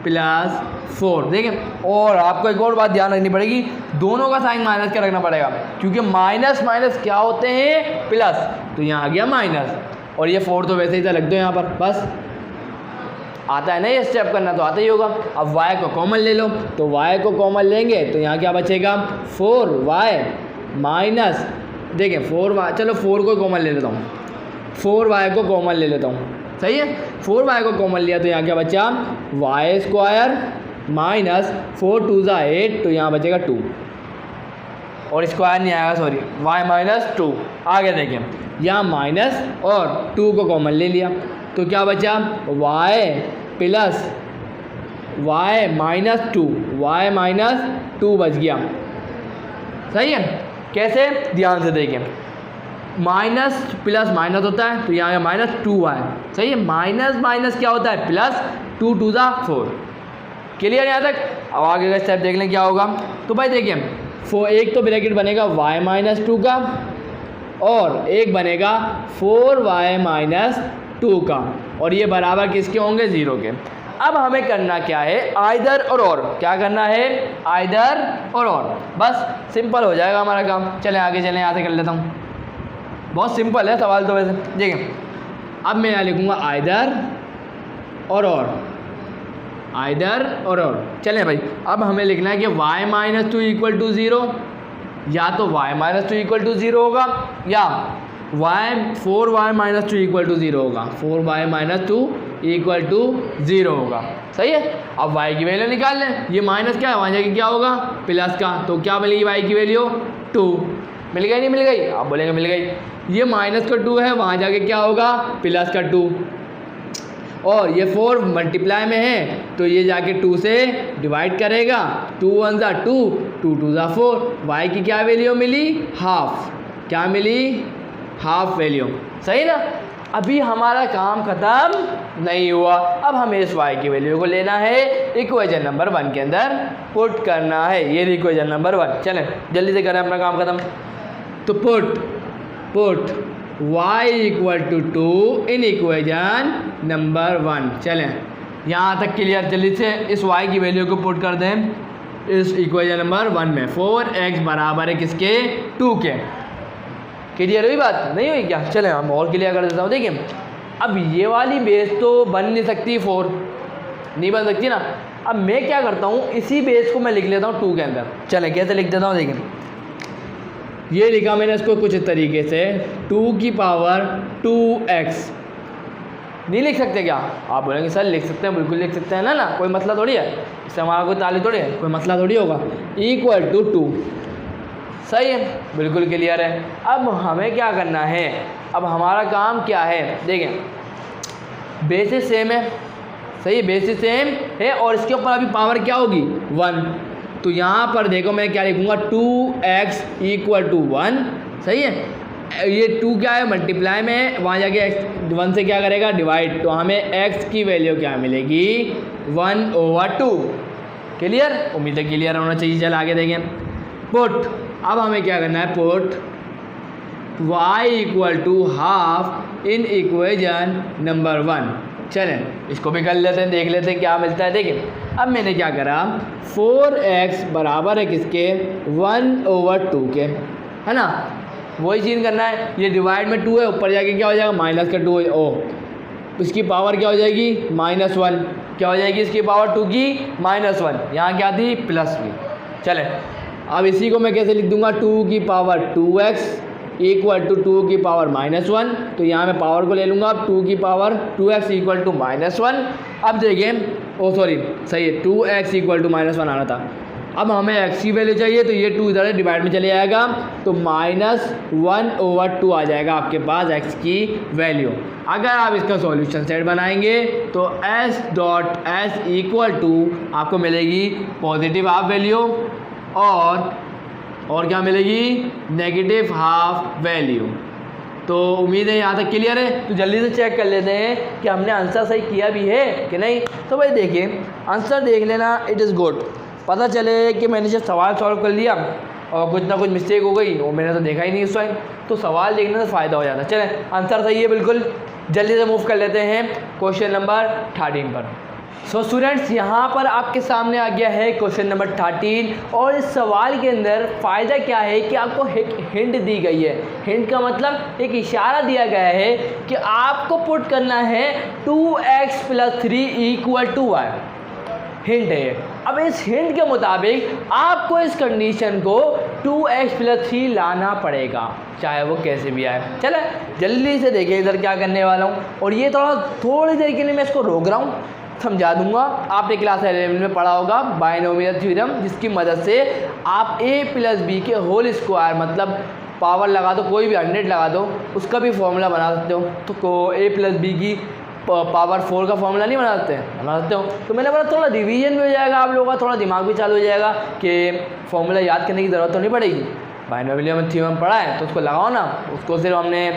A: प्लस 4। देखें और आपको एक और बात ध्यान रखनी पड़ेगी, दोनों का साइन माइनस का रखना पड़ेगा, क्योंकि माइनस माइनस क्या होते हैं प्लस। तो यहाँ आ गया माइनस, और ये 4 तो वैसे ही था, रख दो यहाँ पर, बस आता है ना ये स्टेप करना, तो आता ही होगा। अब y को कॉमन ले लो, तो y को कॉमन लेंगे तो यहाँ क्या बचेगा 4y माइनस, देखें 4y, चलो 4 को कॉमन ले लेता हूँ, 4y को कॉमन ले लेता हूँ, सही है। 4y को कॉमन लिया तो यहाँ क्या बचा y स्क्वायर माइनस 4 2 ज़ा 8, तो यहाँ बचेगा 2, और स्क्वायर नहीं आएगा, सॉरी, y माइनस 2। आगे देखें यहाँ माइनस और 2 को कॉमन ले लिया तो क्या बचा y plus y minus 2, y minus 2 बच गया, सही है। कैसे? ध्यान से देखें, माइनस प्लस माइनस होता है तो यहाँ माइनस 2y, सही है। माइनस माइनस क्या होता है प्लस, 2 2 ज़ा 4। क्लियर यहाँ तक? अब आगे का स्टेप देख लें क्या होगा। तो भाई देखिए एक तो ब्रैकेट बनेगा y माइनस 2 का, और एक बनेगा 4y माइनस 2 का, और ये बराबर किसके होंगे 0 के। अब हमें करना क्या है आइदर और क्या करना है आइदर और बस सिंपल हो जाएगा हमारा काम। चलें आगे चलें, यहाँ से कर लेता हूँ, बहुत सिंपल है सवाल तो वैसे। देखें अब मैं यहाँ लिखूँगा आइदर और आइदर और चलें भाई, अब हमें लिखना है कि y माइनस 2 इक्वल टू 0, या तो y माइनस 2 इक्वल टू 0 होगा, या 4y माइनस 2 इक्वल टू 0 होगा, 4y माइनस 2 इक्वल टू 0 होगा, सही है। अब y की वैल्यू निकाल लें, ये माइनस क्या है वहाँ जाके क्या होगा प्लस का, तो क्या मिलेगी y की वैल्यू 2। मिल गई नहीं मिल गई? आप बोलेंगे मिल गई। ये माइनस का 2 है, वहाँ जाके क्या होगा प्लस का 2, और ये 4 मल्टीप्लाई में है तो ये जाके 2 से डिवाइड करेगा, 2 1 ज़ा 2, 2 2 ज़ा 4। y की क्या वैल्यू मिली हाफ, क्या मिली हाफ वैल्यू, सही ना। अभी हमारा काम ख़त्म नहीं हुआ, अब हमें इस y की वैल्यू को लेना है, इक्वेशन नंबर 1 के अंदर पुट करना है। ये इक्वेशन नंबर 1, चलें जल्दी से करें अपना काम ख़त्म। तो put y equal to 2 in equation number 1। चलें यहाँ तक क्लियर, जल्दी से इस y की वैल्यू को पुट कर दें इस इक्वेशन नंबर 1 में। 4x बराबर है किसके 2 के। क्लियर हुई बात? नहीं हुई क्या? चलें हम और क्लियर कर देता हूँ। देखिए अब ये वाली बेस तो बन नहीं सकती, 4 नहीं बन सकती ना। अब मैं क्या करता हूँ इसी बेस को मैं लिख लेता हूँ 2 के अंदर। चलें कैसे लिख देता हूँ, देखिए ये लिखा मैंने इसको कुछ इस तरीके से 2 की पावर 2x। नहीं लिख सकते क्या? आप बोलेंगे सर लिख सकते हैं, बिल्कुल लिख सकते हैं ना, कोई मसला थोड़ी है, इससे हमारा कोई ताल्लुक थोड़ी है, कोई मसला थोड़ी होगा। इक्वल टू 2, सही है, बिल्कुल क्लियर है। अब हमें क्या करना है, अब हमारा काम क्या है, देखें बेसिस सेम है, सही है, बेसिस सेम है, और इसके ऊपर अभी पावर क्या होगी 1। तो यहाँ पर देखो मैं क्या लिखूँगा 2x इक्वल टू 1, सही है। ये 2 क्या है मल्टीप्लाई में है, वहाँ जाके x 1 से क्या करेगा डिवाइड, तो हमें x की वैल्यू क्या मिलेगी 1/2। क्लियर? उम्मीद है क्लियर होना चाहिए। चल आगे देखें पुट, अब हमें क्या करना है put y equal to half in equation number 1। चलें इसको भी कर लेते हैं, देख लेते हैं क्या मिलता है। देखिए अब मैंने क्या करा, 4x बराबर है किसके, 1/2 के, है ना। वही चीज़ करना है, ये डिवाइड में 2 है, ऊपर जाके क्या हो जाएगा माइनस का 2 ओ, इसकी पावर क्या हो जाएगी -1, क्या हो जाएगी इसकी पावर 2 की -1, यहाँ क्या थी +v। चले अब इसी को मैं कैसे लिख दूंगा, 2 की पावर 2x इक्वल टू 2 की पावर -1, तो यहाँ मैं पावर को ले लूँगा अब 2 की पावर 2x इक्वल टू -1। अब देखिए सॉरी सही है, 2x इक्वल टू -1 आना था। अब हमें x की वैल्यू चाहिए, तो ये 2 इधर डिवाइड में चले जाएगा, तो -1/2 आ जाएगा आपके पास x की वैल्यू। अगर आप इसका सॉल्यूशन सेट बनाएंगे तो s.s इक्वल टू आपको मिलेगी पॉजिटिव हाफ वैल्यू और क्या मिलेगी, नेगेटिव हाफ वैल्यू। तो उम्मीद है यहाँ तक क्लियर है। तो जल्दी से चेक कर लेते हैं कि हमने आंसर सही किया भी है कि नहीं। तो भाई देखिए आंसर देख लेना, इट इज़ गुड। पता चले कि मैंने जब सवाल सॉल्व कर लिया और कुछ ना कुछ मिस्टेक हो गई, वो मैंने तो देखा ही नहीं उस टाइम, तो सवाल देखने से फ़ायदा हो जाता है। चलें आंसर सही है बिल्कुल। जल्दी से मूव कर लेते हैं क्वेश्चन नंबर 13 पर। सो स्टूडेंट्स यहाँ पर आपके सामने आ गया है क्वेश्चन नंबर 13, और इस सवाल के अंदर फ़ायदा क्या है कि आपको एक हिंट दी गई है। हिंट का मतलब एक इशारा दिया गया है कि आपको पुट करना है 2x + 3 equal to y। Hint है। अब इस हिंट के मुताबिक आपको इस कंडीशन को 2x + 3 लाना पड़ेगा, चाहे वो कैसे भी आए। चले जल्दी से देखिए इधर क्या करने वाला हूँ, और ये थोड़ी देर के लिए मैं इसको रोक रहा हूँ, समझा दूंगा। आपने क्लास 11 में पढ़ा होगा बायनोमियल थ्योरम, जिसकी मदद से आप a + b के होल स्क्वायर मतलब पावर लगा दो, कोई भी 100 लगा दो, उसका भी फॉर्मूला बना सकते हो। तो a + b की पावर 4 का फॉर्मूला नहीं बना सकते हो। तो मैंने बोला थोड़ा रिवीजन भी हो जाएगा, आप लोगों का थोड़ा दिमाग भी चालू हो जाएगा कि फॉर्मूला याद करने की ज़रूरत तो नहीं पड़ेगी। बायनोमियल थ्योरम पढ़ा है तो उसको लगाओ ना, उसको सिर्फ हमने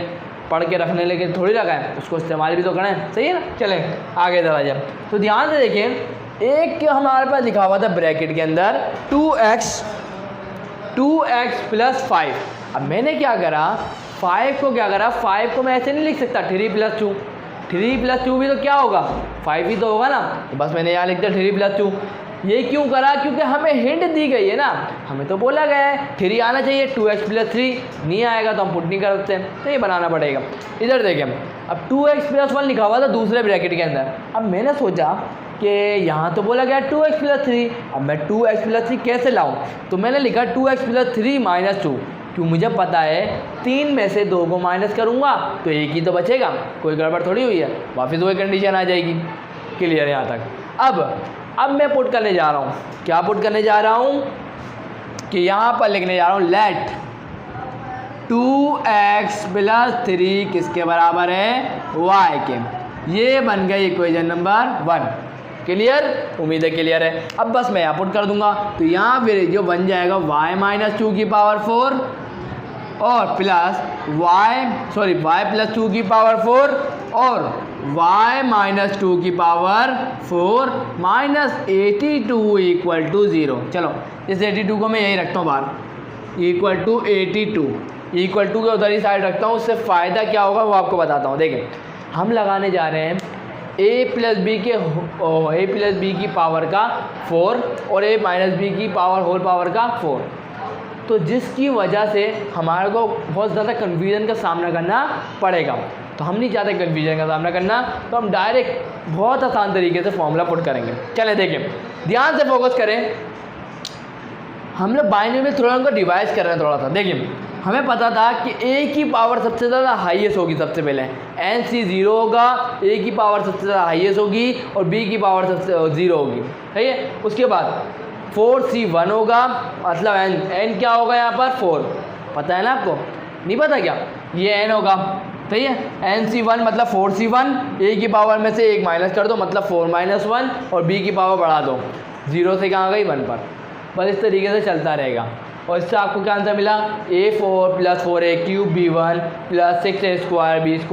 A: पढ़ के रखने लेके थोड़ी लगा है, उसको इस्तेमाल भी तो करें, सही है ना। चलें आगे चला जाए। तो ध्यान से देखें, एक हमारे पास लिखा हुआ था ब्रैकेट के अंदर 2x + 5। अब मैंने क्या करा, 5 को क्या करा, 5 को मैं ऐसे नहीं लिख सकता 3 + 2, 3 + 2 भी तो क्या होगा 5 ही तो होगा ना। तो बस मैंने यहाँ लिख दिया 3 + 2। ये क्यों करा, क्योंकि हमें हिंट दी गई है ना, हमें तो बोला गया है 3 आना चाहिए, 2x + 3 नहीं आएगा तो हम पुट नहीं कर सकते, तो ये बनाना पड़ेगा। इधर देखें, अब 2x + 1 लिखा हुआ था दूसरे ब्रैकेट के अंदर। अब मैंने सोचा कि यहाँ तो बोला गया 2x + 3, अब मैं 2x + 3 कैसे लाऊँ, तो मैंने लिखा 2x + 3 - 2, क्यों मुझे पता है 3 में से 2 को माइनस करूँगा तो एक ही तो बचेगा, कोई गड़बड़ थोड़ी हुई है, वापस वही कंडीशन आ जाएगी। क्लियर है यहाँ तक। अब मैं पुट करने जा रहा हूँ, क्या पुट करने जा रहा हूँ कि यहाँ पर लिखने जा रहा हूँ लेट 2x + 3 किसके बराबर है, y के। ये बन गई इक्वेशन नंबर 1। क्लियर, उम्मीद है क्लियर है। अब बस मैं यहाँ पुट कर दूंगा, तो यहाँ फिर जो बन जाएगा y - 2 की पावर 4 और प्लस y + 2 की पावर 4 और y - 2 की पावर 4 -82 इक्वल टू 0। चलो इस 82 को मैं यही रखता हूँ बाहर, इक्वल टू 82, इक्वल टू के उधर ही साइड रखता हूँ। उससे फ़ायदा क्या होगा वो आपको बताता हूँ। देखिए हम लगाने जा रहे हैं a + b की पावर का 4 और a - b की पावर होल पावर का 4, तो जिसकी वजह से हमारे को बहुत ज़्यादा कन्फ्यूजन का सामना करना पड़ेगा। तो हम नहीं चाहते कन्फ्यूजन का सामना करना, तो हम डायरेक्ट बहुत आसान तरीके से फॉर्मूला पुट करेंगे। चलें देखें, ध्यान से फोकस करें। हम लोग बाइनोमियल थ्योरम को डिवाइस कर रहे हैं थोड़ा सा। देखिए हमें पता था कि a की पावर सबसे ज़्यादा हाईएस्ट होगी, सबसे पहले NC 0 होगा, a की पावर सबसे ज़्यादा हाईएस्ट होगी और b की पावर सबसे 0 होगी, सही है। उसके बाद 4C 1 होगा, मतलब n क्या होगा यहाँ पर 4, पता है ना आपको, नहीं पता क्या, ये n होगा, सही है। NC 1 मतलब 4C 1, a की पावर में से 1 माइनस कर दो मतलब 4 - 1 और b की पावर बढ़ा दो, 0 से कहाँ गई 1 पर। बस इस तरीके से चलता रहेगा और इससे आपको क्या आंसर मिला, a4 + 4a³ b1 + 6a² b² +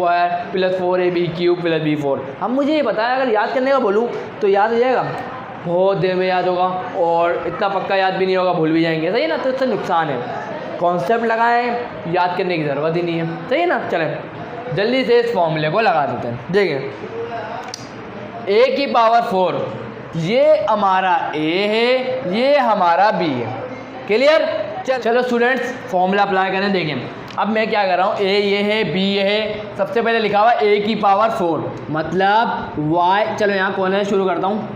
A: 4ab³ + b4। अब मुझे ये बताया, अगर याद करने का बोलूँ तो याद हो जाएगा, बहुत देर में याद होगा और इतना पक्का याद भी नहीं होगा, भूल भी जाएंगे, सही है ना। तो इससे नुकसान है, कॉन्सेप्ट लगाएं, याद करने की ज़रूरत ही नहीं है, सही है ना। चलें जल्दी से इस फॉर्मूले को लगा देते हैं। देखिए a की पावर 4, ये हमारा a है, ये हमारा b है। क्लियर? चलो स्टूडेंट्स फॉर्मूला अप्लाई करें। देखें अब मैं क्या कर रहा हूँ, a ये है, b ये है। सबसे पहले लिखा हुआ a की पावर 4 मतलब y, चलो यहाँ कॉर्नर शुरू करता हूँ।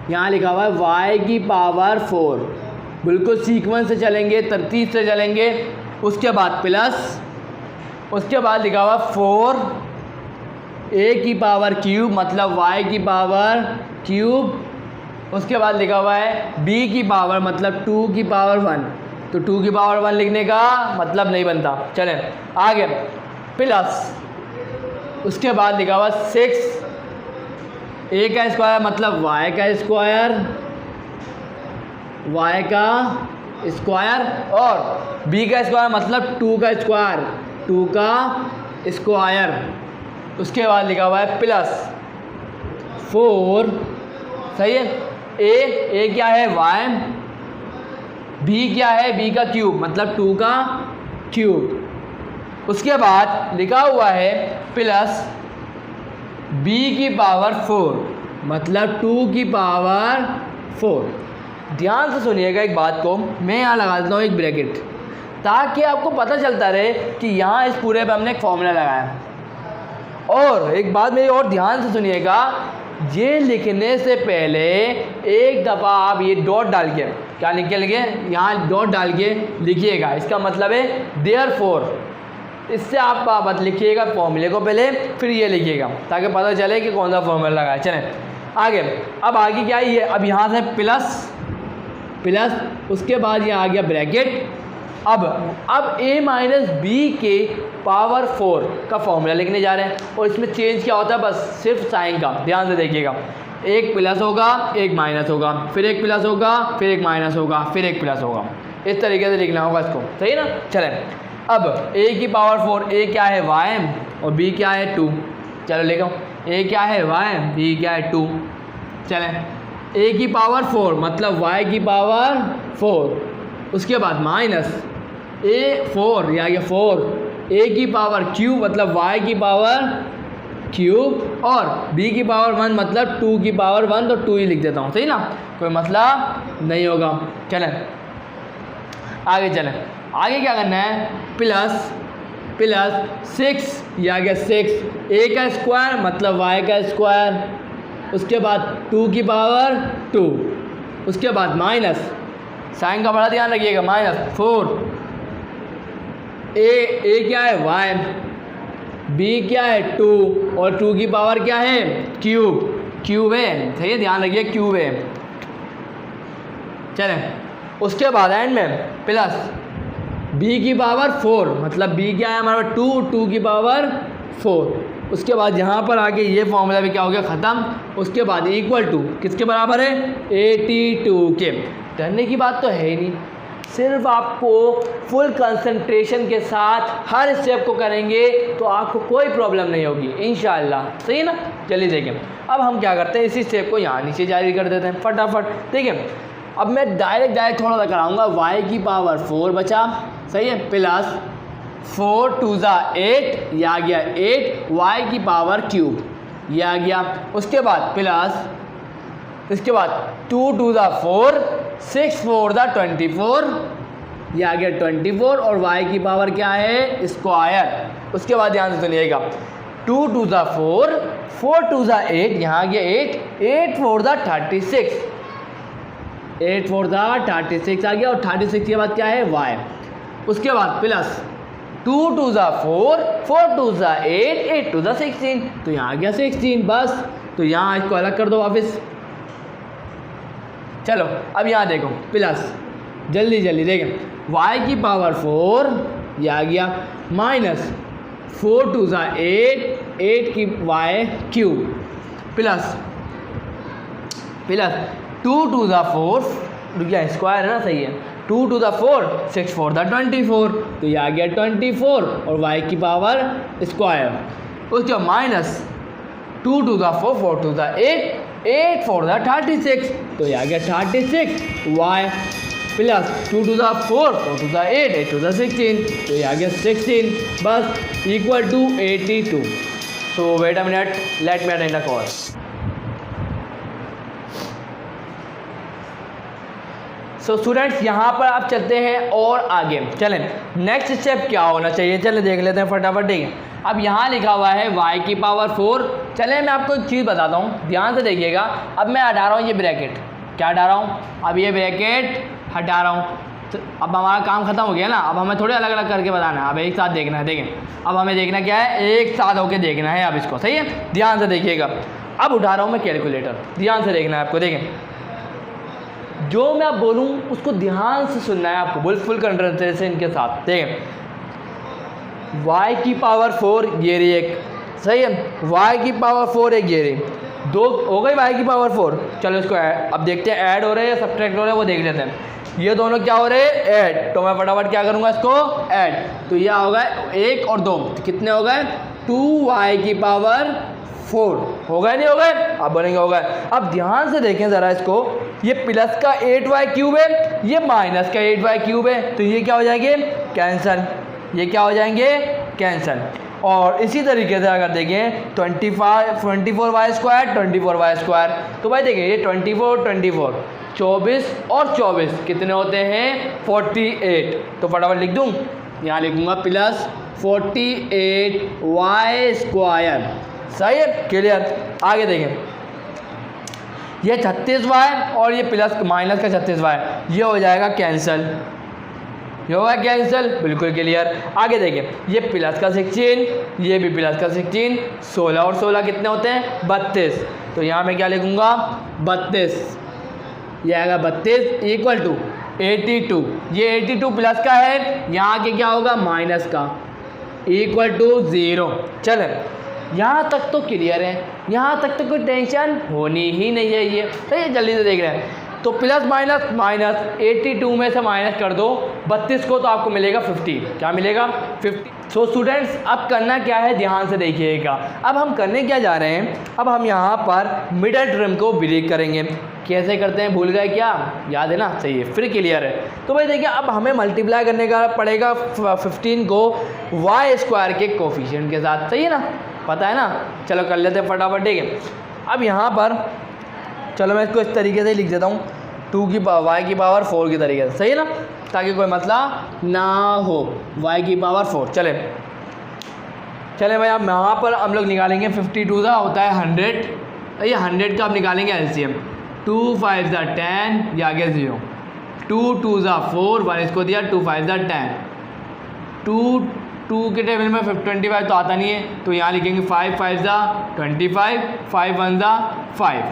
A: यहाँ लिखा हुआ है y की पावर 4, बिल्कुल सीक्वेंस से चलेंगे, तरतीब से चलेंगे। उसके बाद प्लस, उसके बाद लिखा हुआ 4 a की पावर क्यूब मतलब y की पावर क्यूब। उसके बाद लिखा हुआ है b की पावर मतलब 2 की पावर 1, तो 2 की पावर 1 लिखने का मतलब नहीं बनता। चलें आगे, प्लस उसके बाद लिखा हुआ 6 a का स्क्वायर मतलब y का स्क्वायर, y का स्क्वायर, और b का स्क्वायर मतलब 2 का स्क्वायर, 2 का स्क्वायर। उसके बाद लिखा हुआ है प्लस 4, सही है। a क्या है y, b क्या है b का क्यूब मतलब 2 का क्यूब। उसके बाद लिखा हुआ है प्लस b की पावर 4 मतलब 2 की पावर 4। ध्यान से सुनिएगा एक बात को, मैं यहाँ लगा देता हूँ एक ब्रैकेट, ताकि आपको पता चलता रहे कि यहाँ इस पूरे पे हमने एक फॉर्मूला लगाया। और एक बात मेरी और ध्यान से सुनिएगा, ये लिखने से पहले एक दफ़ा आप ये डॉट डाल के, क्या लिखेंगे, यहाँ डॉट डाल के लिखिएगा। इसका मतलब है देयरफॉर। इससे आप बात लिखिएगा फॉर्मूले को पहले, फिर ये लिखिएगा ताकि पता चले कि कौन सा फॉर्मूला लगाया। चलें आगे, अब आगे क्या है ये, अब यहाँ से प्लस प्लस, उसके बाद ये आ गया ब्रैकेट। अब a माइनस बी के पावर 4 का फॉर्मूला लिखने जा रहे हैं, और इसमें चेंज क्या होता है, बस सिर्फ साइन का। ध्यान से देखिएगा, एक प्लस होगा, एक माइनस होगा, फिर एक प्लस होगा, फिर एक माइनस होगा, फिर एक प्लस होगा। इस तरीके से लिखना होगा इसको, सही ना। चलें अब a की पावर 4, a क्या है y और b क्या है 2। चलो लिखो, a क्या है y, b क्या है 2। चलें a की पावर 4 मतलब y की पावर 4, उसके बाद माइनस a4 या ये 4 a की पावर क्यूब मतलब y की पावर क्यूब, और b की पावर 1 मतलब 2 की पावर 1, तो 2 ही लिख देता हूँ, सही ना, कोई मसला नहीं होगा। चलें आगे, चलें आगे क्या करना है, प्लस प्लस 6 या गया 6 a का स्क्वायर मतलब y का स्क्वायर, उसके बाद 2 की पावर 2, उसके बाद माइनस, साइन का बड़ा ध्यान रखिएगा, माइनस 4 a क्या है y, b क्या है 2, और 2 की पावर क्या है क्यूब है, सही है, ध्यान रखिए क्यूब है। चलें उसके बाद एंड में प्लस b की पावर 4 मतलब b क्या है हमारा 2 की पावर 4। उसके बाद यहाँ पर आके ये फॉर्मूला भी क्या हो गया ख़त्म। उसके बाद इक्वल टू किसके बराबर है, 82 के। डरने की बात तो है ही नहीं, सिर्फ आपको फुल कंसंट्रेशन के साथ हर स्टेप को करेंगे तो आपको कोई प्रॉब्लम नहीं होगी इंशाल्लाह, सही है ना। चलिए देखें, अब हम क्या करते हैं, इसी स्टेप को यहाँ नीचे जारी कर देते हैं फटाफट। देखिए अब मैं डायरेक्ट थोड़ा सा कराऊंगा, y की पावर 4 बचा, सही है, प्लस 4 2 8, ये आ गया 8 y की पावर क्यूब, ये आ गया। उसके बाद प्लस, इसके बाद 2 2 4 6 4 24, ये आ गया 24, और y की पावर क्या है स्क्वायर। उसके बाद ध्यान से सुनिएगा, 2 2 4 4 2 8, यहाँ आ गया 8 4 36, 8 4 36 आ गया, और 36 के बाद क्या है y। उसके बाद प्लस 2 2 4 4 2 8 8 2 16, तो यहाँ आ गया 16 बस। तो यहाँ इसको अलग कर दो वापस। चलो अब यहाँ देखो प्लस, जल्दी देखें, y की पावर 4 ये आ गया, माइनस 4 2 8 8 की y क्यूब, प्लस 2 2 4 रुकिए स्क्वायर है ना, सही है, 2 2 4 6 4 24, तो ये आ गया 24 और y की पावर स्क्वायर। उसके बाद माइनस 2 2 4 4 2 8 8 4 36, तो ये आ गया 36 y, प्लस 2 2 4 4 2 8 8 2 16, तो ये आ गया 16 बस, equal to 82। So wait a minute, let me attend the call. So students यहाँ पर आप चलते हैं और आगे चलें, नेक्स्ट स्टेप क्या होना चाहिए, चलें देख लेते हैं फटाफट। ठीक है, अब यहाँ लिखा हुआ है y की पावर 4। चलें मैं आपको एक चीज़ बताता हूँ, ध्यान से देखिएगा। अब मैं हटा रहा हूँ ये ब्रैकेट, क्या हटा रहा हूँ, अब ये ब्रैकेट हटा रहा हूँ। तो अब हमारा काम खत्म हो गया ना, अब हमें थोड़े अलग अलग करके बताना है, अब एक साथ देखना है। देखें अब हमें देखना क्या है, एक साथ होके देखना है अब इसको, सही है, ध्यान से देखिएगा। अब उठा रहा हूँ मैं कैलकुलेटर, ध्यान से देखना है आपको। देखें जो मैं अब बोलूँ उसको ध्यान से सुनना है आपको, फुल कंसंट्रेशन के साथ। देखें y की पावर 4 ये रही एक, सही है, y की पावर 4 एक ये रही, दो हो गई y की पावर 4। चलो इसको अब देखते हैं ऐड हो रहे हैं या सब्ट्रैक्ट हो रहे हैं, वो देख लेते हैं। ये दोनों क्या हो रहे हैं, ऐड, तो मैं फटाफट क्या करूँगा इसको ऐड, तो यह होगा 1 और 2 कितने हो गए, 2y की पावर 4 हो गए, नहीं हो गए, अब बनेंगे हो गए। अब ध्यान से देखें ज़रा इसको, ये प्लस का 8y क्यूब है, ये माइनस का 8y क्यूब है, तो ये क्या हो जाएंगे कैंसल, ये क्या हो जाएंगे कैंसल। और इसी तरीके से अगर देखें 24y स्क्वायर 24y स्क्वायर, तो भाई देखिए ये 24 24 और 24 कितने होते हैं 48, तो फटाफट लिख दूँ, यहाँ लिखूँगा प्लस 48y स्क्वायर, सही है, क्लियर। आगे देखें ये 36y और ये प्लस माइनस का 36y, ये हो जाएगा कैंसल, ये होगा कैंसिल, बिल्कुल क्लियर। आगे देखें ये प्लस का 16, ये भी प्लस का 16, 16 और 16 कितने होते हैं 32, तो यहाँ मैं क्या लिखूँगा 32, ये आएगा 32 इक्वल टू 82, ये 82 प्लस का है, यहाँ के क्या होगा माइनस का, इक्वल टू 0। चले यहाँ तक तो क्लियर है, यहाँ तक तो कोई टेंशन होनी ही नहीं है, ये सही है, जल्दी से देख रहे हैं। तो प्लस माइनस माइनस 82 में से माइनस कर दो 32 को, तो आपको मिलेगा 50, क्या मिलेगा 50। सो स्टूडेंट्स अब करना क्या है, ध्यान से देखिएगा। अब हम करने क्या जा रहे हैं, अब हम यहाँ पर मिडल टर्म को ब्रेक करेंगे। कैसे करते हैं भूल गए क्या, याद है ना, सही है, फिर क्लियर है। तो भाई देखिए अब हमें मल्टीप्लाई करने का पड़ेगा 15 को y स्क्वायर के कोफिशिएंट के साथ, सही है ना, पता है ना, चलो कर लेते हैं फटाफट। ठीक है, अब यहाँ पर चलो मैं इसको इस तरीके से लिख देता हूँ, y की पावर 4 की तरीके से, सही है ना, ताकि कोई मसला ना हो, y की पावर 4। चले भाई अब यहाँ पर हम लोग निकालेंगे 52 का होता है 100, ये 100 का आप निकालेंगे एलसीएम, 2 5 10, ये आगे 0, 2 2 4, 1 इसको दिया, 2 5 10, 2 के टेबल में 25 तो आता नहीं है, तो यहाँ लिखेंगे 5 5 25, 5 1 5।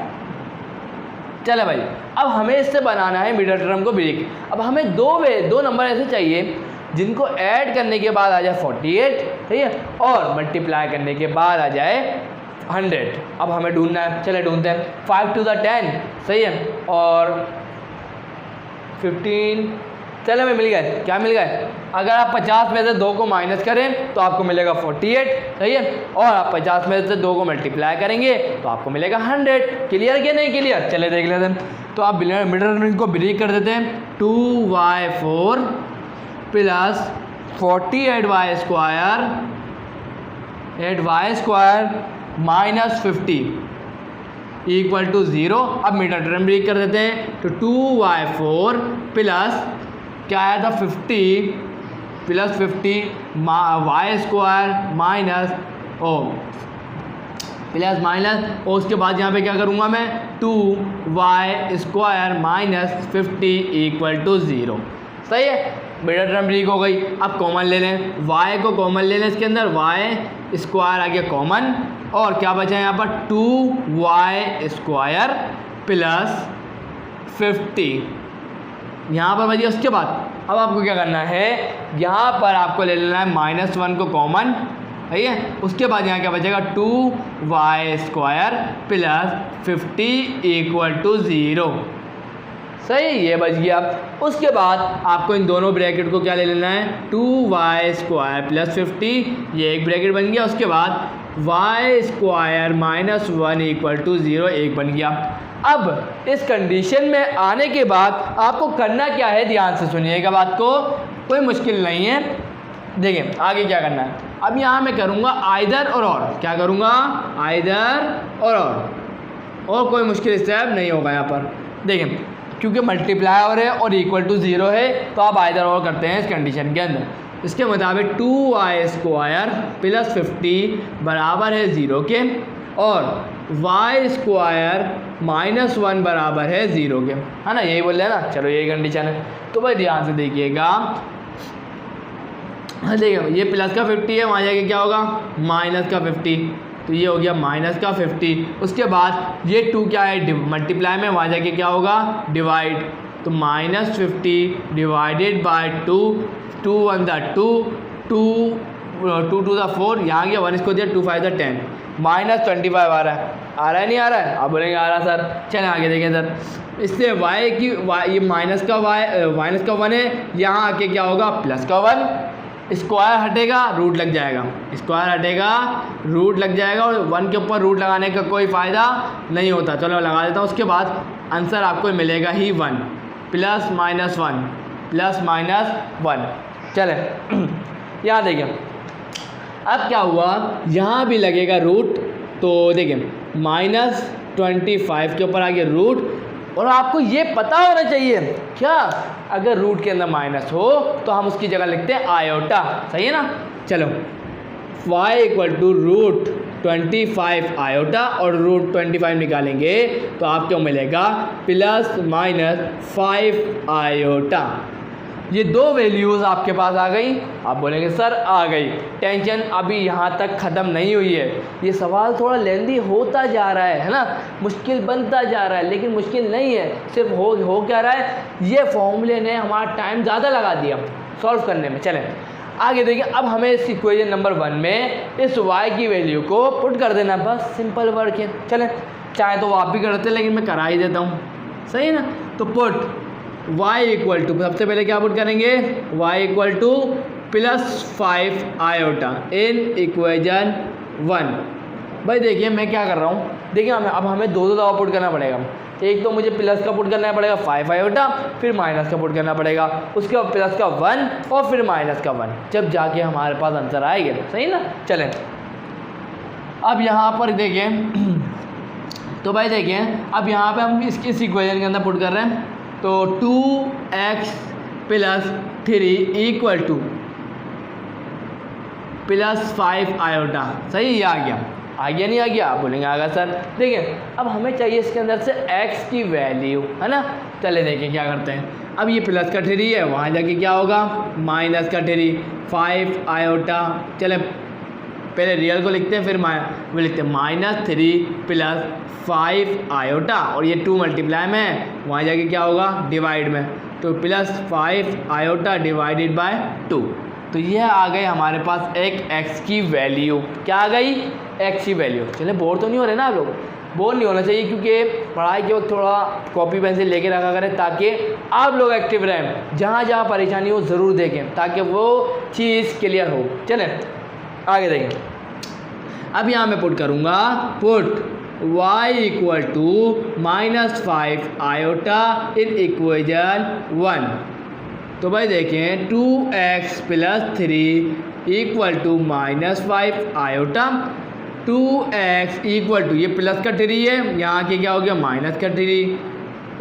A: चले भाई अब हमें इससे बनाना है मिडल टर्म को ब्रेक। अब हमें दो नंबर ऐसे चाहिए जिनको ऐड करने के बाद आ जाए 48, सही है, और मल्टीप्लाई करने के बाद आ जाए 100। अब हमें ढूंढना है, चले ढूंढते हैं। 5 2 10, सही है, और 15, चले हमें मिल गए, क्या मिल गए, अगर आप 50 में से 2 को माइनस करें तो आपको मिलेगा 48, सही है, और आप 50 में से 2 को मल्टीप्लाई करेंगे तो आपको मिलेगा 100। क्लियर क्या नहीं क्लियर, चले देख लेते हैं। तो आप मिडल टर्म को ब्रेक कर देते हैं, 2y4 plus 48y square 8y square minus 50 equal to 0। अब मिडल टर्म ब्रेक कर देते हैं, तो 2y4 प्लस क्या आया था 50 plus 50 y square minus plus minus, और उसके बाद यहाँ पे क्या करूँगा मैं 2y square minus 50 equal to 0, सही है, मिडल टर्म ब्रेक हो गई। अब कॉमन ले लें, y को कॉमन ले लें, इसके अंदर y स्क्वायर आ गया कॉमन, और क्या बचा यहाँ पर 2y स्क्वायर प्लस 50 यहाँ पर बची। उसके बाद अब आपको क्या करना है, यहाँ पर आपको ले लेना है -1 को कॉमन, सही है, उसके बाद यहाँ क्या बचेगा 2y square plus 50 equal to 0, सही, ये बच गया। उसके बाद आपको इन दोनों ब्रैकेट को क्या ले लेना है, 2y स्क्वायर प्लस 50, ये एक ब्रैकेट बन गया, उसके बाद y square minus 1 equal to 0 एक बन गया। अब इस कंडीशन में आने के बाद आपको करना क्या है, ध्यान से सुनिएगा बात को, कोई मुश्किल नहीं है। देखें आगे क्या करना है, अब यहाँ मैं करूँगा आइदर और क्या करूँगा, आइदर और कोई मुश्किल स्टेप नहीं होगा यहाँ पर। देखें क्योंकि मल्टीप्लाई है और इक्वल टू 0 है, तो आप आइदर और करते हैं इस कंडीशन के अंदर। इसके मुताबिक 2y² प्लस 50 बराबर है 0 के, और y² माइनस 1 बराबर है 0 के, है ना, यही बोल रहे हैं ना। चलो यही कंडीशन है। तो भाई ध्यान से देखिएगा, देखिए ये प्लस का 50 है, वहाँ जाके क्या होगा माइनस का 50, तो ये हो गया माइनस का 50। उसके बाद ये 2 क्या है मल्टीप्लाई में, वहाँ जाके क्या होगा डिवाइड, तो माइनस 50 डिवाइडेड बाय 2, 2 1 दा 2, 2 2 दा 4, यहाँ गया 1 इसको दिया, 2 5 दा 10, माइनस 25 आ रहा है नहीं आ रहा है? आप बोलेंगे आ रहा सर। चलें आगे देखें सर। इससे y की ये माइनस का 1 है, यहाँ आके क्या होगा प्लस का 1, स्क्वायर हटेगा रूट लग जाएगा, स्क्वायर हटेगा रूट लग जाएगा, और 1 के ऊपर रूट लगाने का कोई फ़ायदा नहीं होता। चलो लगा देता हूँ। उसके बाद आंसर आपको मिलेगा ही 1 प्लस माइनस 1 प्लस माइनस 1। चले यहाँ देखिए अब क्या हुआ, यहाँ भी लगेगा रूट, तो देखिए -25 के ऊपर आ गया रूट, और आपको ये पता होना चाहिए क्या, अगर रूट के अंदर माइनस हो तो हम उसकी जगह लिखते हैं आयोटा, सही है ना। चलो y = √25 आयोटा और √25 निकालेंगे तो आपको मिलेगा ±5 आयोटा। ये दो वैल्यूज़ आपके पास आ गई। आप बोलेंगे सर आ गई, टेंशन अभी यहाँ तक ख़त्म नहीं हुई है, ये सवाल थोड़ा लेंदी होता जा रहा है ना, मुश्किल बनता जा रहा है, लेकिन मुश्किल नहीं है, सिर्फ हो क्या रहा है, ये फॉर्मूले ने हमारा टाइम ज़्यादा लगा दिया सॉल्व करने में। चलें आगे देखिए, अब हमें इस इक्वेशन नंबर 1 में इस y की वैल्यू को पुट कर देना, बस सिंपल वर्क है। चलें चाहे तो वो आप भी करते, लेकिन मैं करा ही देता हूँ, सही है ना। तो पुट y = सबसे पहले क्या पुट करेंगे, y = +5 आयोटा इन इक्वेशन 1। भाई देखिए मैं क्या कर रहा हूँ, देखिए अब हमें दो दफ़ा पुट करना पड़ेगा। एक तो मुझे प्लस का पुट करना पड़ेगा 5 आयोटा, फिर माइनस का पुट करना पड़ेगा, उसके बाद प्लस का 1 और फिर माइनस का 1, जब जाके हमारे पास आंसर आएगा, सही ना। चलें अब यहाँ पर देखें, तो भाई देखें अब यहाँ पे हम इस इक्वेशन के अंदर पुट कर रहे हैं, तो 2x + 3 = +5 आयोटा, सही ये आ गया नहीं आ गया? आप बोलेंगे आ गया सर। देखिए अब हमें चाहिए इसके अंदर से x की वैल्यू, है ना। चले देखें क्या करते हैं। अब ये प्लस का 3 है, वहाँ जाके क्या होगा माइनस का 3 5 आयोटा। चले पहले रियल को लिखते हैं, फिर वो लिखते हैं -3 + 5 आयोटा, और ये 2 मल्टीप्लाई में है, वहाँ जाके क्या होगा डिवाइड में, तो +5 आयोटा डिवाइडेड बाय 2। तो यह आ गई हमारे पास एक x की वैल्यू। क्या आ गई? x की वैल्यू। चलिए बोर तो नहीं हो रहे ना आप लोग, बोर नहीं होना चाहिए, क्योंकि पढ़ाई के वक्त थोड़ा कॉपी पेंसिल लेके रखा करें, ताकि आप लोग एक्टिव रहें, जहाँ जहाँ परेशानी हो ज़रूर देखें, ताकि वो चीज़ क्लियर हो। चलें आगे देखें। अब यहाँ मैं पुट करूँगा, पुट y = -5 आयोटा इन इक्वेशन 1। तो भाई देखें 2x + 3 = -5 आयोटा, 2x = ये प्लस का 3 है, यहाँ के क्या हो गया माइनस का 3,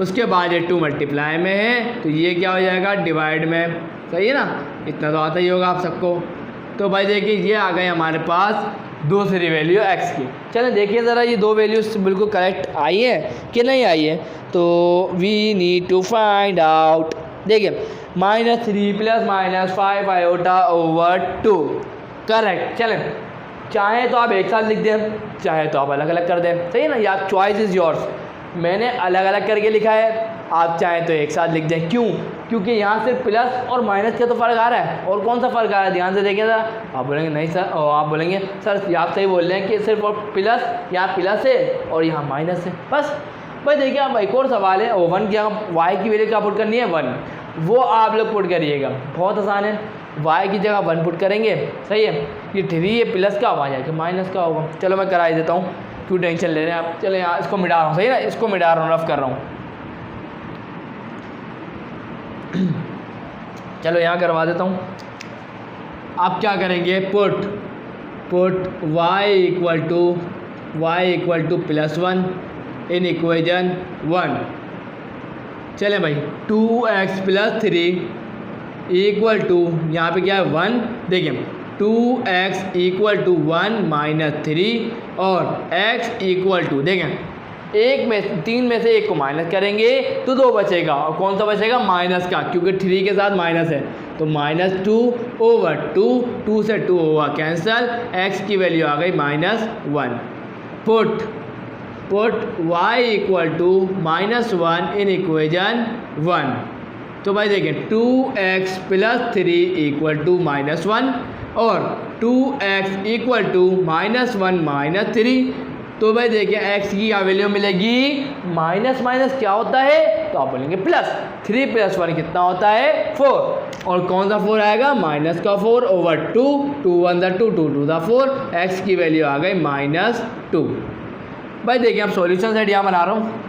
A: उसके बाद ये 2 मल्टीप्लाई में है, तो ये क्या हो जाएगा डिवाइड में, सही है ना। इतना तो आता ही होगा आप सबको। तो भाई देखिए ये आ गए हमारे पास दूसरी वैल्यू x की। चलें देखिए ज़रा ये दो वैल्यूज बिल्कुल करेक्ट आई है कि नहीं आई है, तो we need to find out. देखिए -3 + -5 आयोटा ओवर 2 करेक्ट। चलें चाहे तो आप एक साथ लिख दें, चाहे तो आप अलग अलग कर दें, सही है ना, या आप चॉइस इज़ योर्स। मैंने अलग अलग करके लिखा है, आप चाहें तो एक साथ लिख दें। क्यों? क्योंकि यहाँ से प्लस और माइनस का तो फ़र्क आ रहा है, और कौन सा फ़र्क आ रहा है ध्यान से देखिए ज़रा। आप बोलेंगे नहीं सर, और आप बोलेंगे सर आप सही बोल रहे हैं कि सिर्फ और प्लस, यहाँ प्लस है और यहाँ माइनस है, बस। भाई देखिए अब एक और सवाल है, 1 की वाई की वैल्यू क्या पुट करनी है 1, वो आप लोग पुट करिएगा, बहुत आसान है। y की जगह 1 पुट करेंगे, सही है। ये 3 है प्लस का, वहाँ जाके माइनस का होगा। चलो मैं करा ही देता हूँ, क्यों टेंशन ले रहे हैं आप। चलो यहाँ इसको मिटा रहा हूँ, सही ना, इसको मिटा रहा हूँ, रफ कर रहा हूँ। चलो यहाँ करवा देता हूँ। आप क्या करेंगे, पुट y = +1 इन इक्वेशन 1। चलें भाई 2x प्लस 3 इक्वल टू यहाँ पे क्या है 1। देखिए 2x इक्वल टू 1 माइनस 3 और x इक्वल टू देखें एक में 3 में से एक को माइनस करेंगे तो 2 बचेगा और कौन सा बचेगा माइनस का, क्योंकि 3 के साथ माइनस है तो -2 ओवर 2 से 2 होगा कैंसल, x की वैल्यू आ गई -1। Put y equal to -1 in equation 1। तो भाई देखें 2x प्लस 3 इक्वल टू -1 और 2x इक्वल टू -1 माइनस 3। तो भाई देखिए x की क्या वैल्यू मिलेगी, माइनस माइनस क्या होता है तो आप बोलेंगे प्लस, 3 + 1 कितना होता है 4 और कौन सा 4 आएगा माइनस का 4 ओवर 2 2 1 2 2 2 4 x की वैल्यू आ गई -2। भाई देखिए अब सॉल्यूशन सेट यहाँ बना रहा हूँ,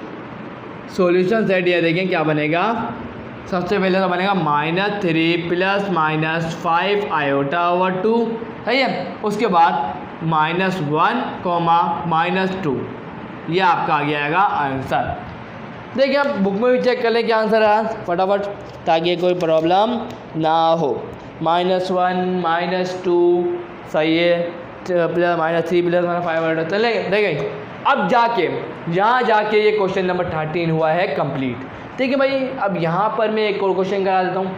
A: सॉल्यूशन सेट ये देखें क्या बनेगा। सबसे पहले तो बनेगा -3 प्लस -5 आयोटा ओवर 2, सही है। उसके बाद -1, -2, ये आपका आ गया आएगा आंसर। देखिए आप बुक में भी चेक कर लें क्या आंसर है फटाफट, ताकि कोई प्रॉब्लम ना हो। -1 -2 सही है, प्लस -3 प्लस -5 चलेंगे। देखें अब यहाँ जाके ये क्वेश्चन नंबर 13 हुआ है कंप्लीट। ठीक है भाई, अब यहाँ पर मैं एक और क्वेश्चन करा देता हूँ,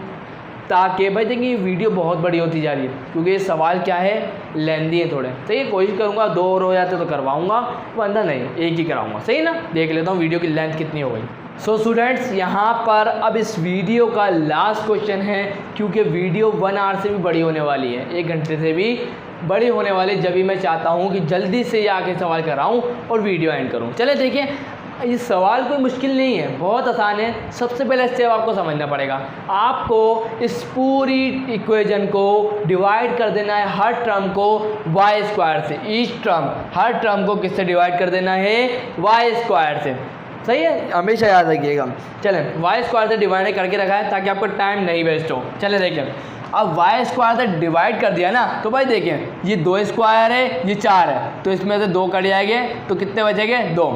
A: ताकि भाई देखिए वीडियो बहुत बड़ी होती जा रही है, क्योंकि ये सवाल क्या है लेंदी है थोड़े। सही है, कोशिश करूँगा 2 और हो जाते तो करवाऊँगा, वरना नहीं एक ही कराऊँगा। सही ना, देख लेता हूँ वीडियो की लेंथ कितनी हो गई। सो स्टूडेंट्स यहाँ पर अब इस वीडियो का लास्ट क्वेश्चन है, क्योंकि वीडियो 1 आवर से भी बड़ी होने वाली है, 1 घंटे से भी बड़ी होने वाली। जब भी मैं चाहता हूँ कि जल्दी से ये आके सवाल कराऊँ और वीडियो एंड करूँ। चले देखिए, ये सवाल कोई मुश्किल नहीं है, बहुत आसान है। सबसे पहले स्टेप आपको समझना पड़ेगा, आपको इस पूरी इक्वेशन को डिवाइड कर देना है हर टर्म को y² से। ईच टर्म, हर टर्म को किससे डिवाइड कर देना है y² से। सही है, हमेशा याद रखिएगा। चलें y² से डिवाइड करके रखा है ताकि आपका टाइम नहीं वेस्ट हो। चलें देखिए, अब y² से डिवाइड कर दिया ना, तो भाई देखिए ये 2² है, ये 4 है, तो इसमें से 2 कट जाएंगे तो कितने बचेंगे 2।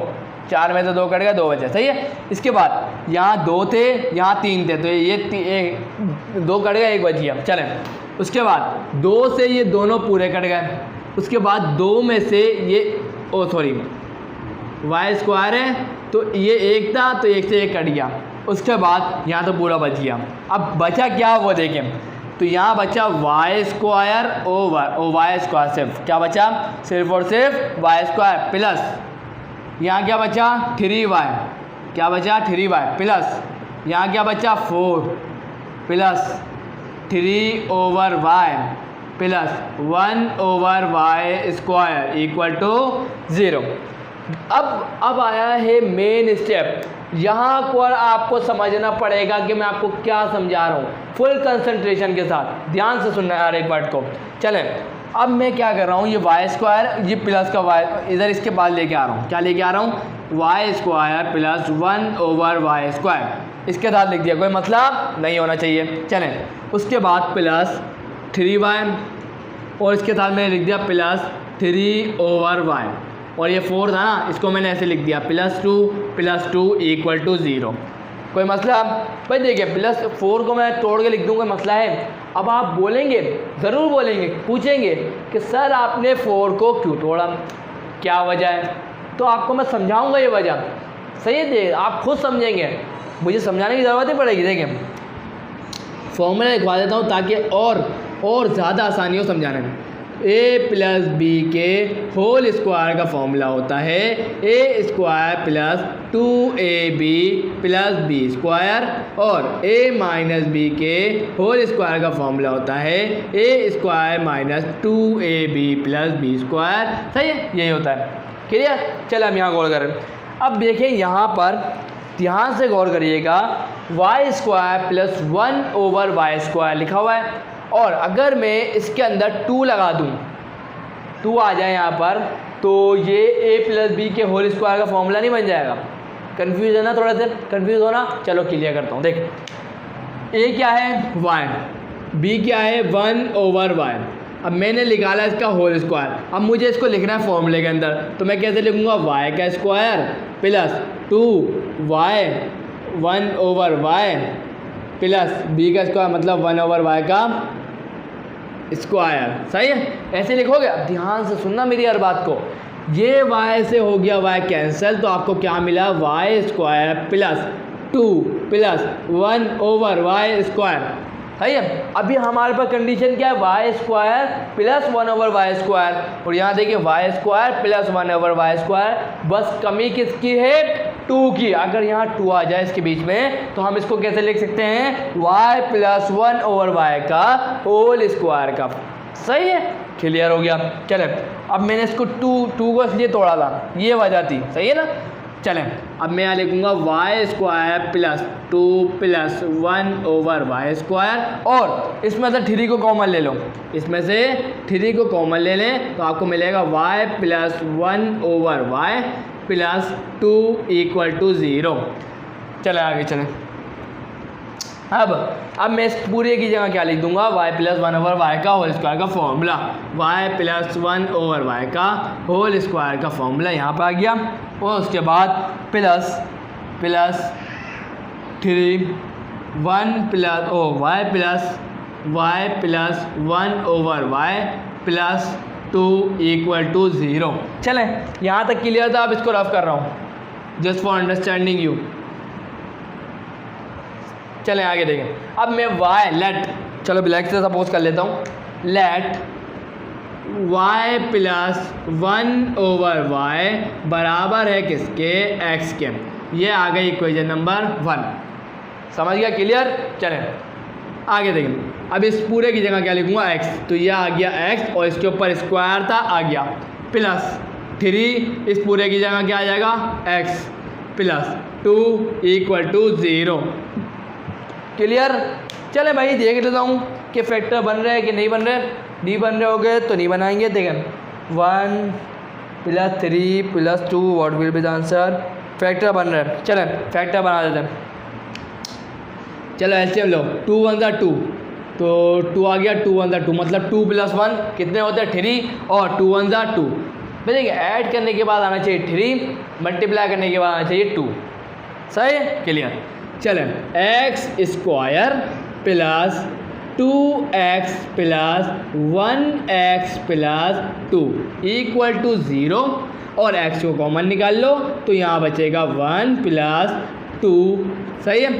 A: 4 में से 2 कट गया, 2 बचे। सही है, इसके बाद यहाँ 2 थे, यहाँ 3 थे, तो ये 2 कट गया, 1 बच गया। चलें उसके बाद 2 से ये दोनों पूरे कट गए। उसके बाद 2 में से ये y² है, तो ये 1 था, तो 1 से 1 कट गया। उसके बाद यहाँ तो पूरा बच गया। अब बचा क्या वो देखें, तो यहाँ बचा y² ओवर y² सिर्फ क्या बचा, सिर्फ और सिर्फ y² प्लस यहाँ क्या बचा 3y, क्या बचा 3y प्लस यहाँ क्या बचा 4 plus 3 over y plus 1 over y² equal to 0। अब आया है मेन स्टेप। यहाँ पर आपको समझना पड़ेगा कि मैं आपको क्या समझा रहा हूँ, फुल कंसंट्रेशन के साथ ध्यान से सुनना है हर एक वर्ड को। चलें अब मैं क्या कर रहा हूँ, ये y², ये प्लस का y इधर इसके बाद लेके आ रहा हूँ। क्या लेके आ रहा हूँ, y² प्लस 1 ओवर y², इसके साथ लिख दिया, कोई मतलब नहीं होना चाहिए। चलें उसके बाद प्लस 3y और इसके साथ मैंने लिख दिया प्लस 3 ओवर y, और ये 4 था ना, इसको मैंने ऐसे लिख दिया प्लस 2 इक्वल टू 0। कोई मसला भाई देखिए, +4 को मैं तोड़ के लिख दूँगा, मसला है। अब आप बोलेंगे, ज़रूर बोलेंगे, पूछेंगे कि सर आपने 4 को क्यों तोड़ा, क्या वजह है, तो आपको मैं समझाऊंगा ये वजह। सही है, आप खुद समझेंगे, मुझे समझाने की ज़रूरत नहीं पड़ेगी। देखें फॉर्मूला लिखवा देता हूँ ताकि और ज़्यादा आसानी हो समझाने में। a प्लस बी के होल स्क्वायर का फॉर्मूला होता है a² plus 2ab plus b² और a माइनस बी के होल स्क्वायर का फॉर्मूला होता है a² minus 2ab plus b²। सही है, यही होता है। क्लियर, चलो हम यहाँ गौर करें। अब देखें यहाँ पर ध्यान से गौर करिएगा, y² प्लस 1 ओवर y² लिखा हुआ है, और अगर मैं इसके अंदर 2 लगा दूँ, 2 आ जाए यहाँ पर, तो ये a प्लस बी के होल स्क्वायर का फॉर्मूला नहीं बन जाएगा। कन्फ्यूज है ना, थोड़ा सा कन्फ्यूज होना। चलो क्लियर करता हूँ। देख a क्या है 1, b क्या है 1 ओवर y। अब मैंने निकाला इसका होल स्क्वायर, अब मुझे इसको लिखना है फॉर्मूले के अंदर, तो मैं कैसे लिखूँगा y² plus 2y 1/y plus b का स्क्वायर मतलब 1/y का स्क्वायर। सही है, ऐसे लिखोगे। अब ध्यान से सुनना मेरी हर बात को। ये y से हो गया y कैंसिल, तो आपको क्या मिला, y square plus 2 plus 1/y square. सही है। अभी हमारे पास कंडीशन क्या है, Y square plus 1/y square, और यहाँ देखिए Y square plus 1/y square. बस कमी किसकी है, 2 की। अगर यहाँ 2 आ जाए इसके बीच में तो हम इसको कैसे लिख सकते हैं, y प्लस 1/y का होल स्क्वायर का। सही है, क्लियर हो गया। चले, अब मैंने इसको 2 को इसलिए तोड़ा था, ये वजह थी। सही है ना। चलें, अब मैं यहाँ लिखूँगा y square plus 2 plus 1/y square, और इसमें से 3 को कॉमन ले लो। इसमें से 3 को कॉमन ले लें तो आपको मिलेगा y प्लस 1/y प्लस 2 = 0। चलें आगे चलें। अब मैं इस पूरे की जगह क्या लिख दूंगा, y प्लस 1/y का होल स्क्वायर का फॉर्मूला। y प्लस 1/y का होल स्क्वायर का फॉर्मूला यहाँ पर आ गया, और उसके बाद plus 3 1 plus y plus 1/y plus 2 = 0। चलें, यहाँ तक क्लियर था। अब इसको रफ कर रहा हूँ जस्ट फॉर अंडरस्टैंडिंग यू। चलें आगे देखें। अब मैं लेट, चलो ब्लैक से सपोज कर लेता हूँ, लेट y प्लस 1/y बराबर है किसके, x के। ये आ गई इक्वेशन नंबर 1। समझ गया, क्लियर। चलें आगे देखें। अब इस पूरे की जगह क्या लिखूँगा, x, तो यह आ गया x, और इसके ऊपर स्क्वायर था, आ गया प्लस 3, इस पूरे की जगह क्या आ जाएगा, x प्लस 2 = 0। क्लियर। चले भाई देख लेता हूँ कि फैक्टर बन रहे हैं कि नहीं बन रहे। नहीं बन रहे हो गए तो नहीं बनाएंगे। देखें 1 plus 3 plus 2 what will be the answer. Factor बन रहे हैं, चलें फैक्टर बना देते हैं। चलो एलसीएम लो, 2 1 = 2, तो 2 आ गया, 2 1 = 2 मतलब 2 + 1 कितने होते हैं, 3, और 2 1 = 2। देखिए ऐड करने के बाद आना चाहिए 3, मल्टीप्लाई करने के बाद आना चाहिए 2। सही है, क्लियर। चलें x square plus 2x plus 1x plus 2 = 0, और x को कॉमन निकाल लो तो यहाँ बचेगा 1 प्लस 2। सही है,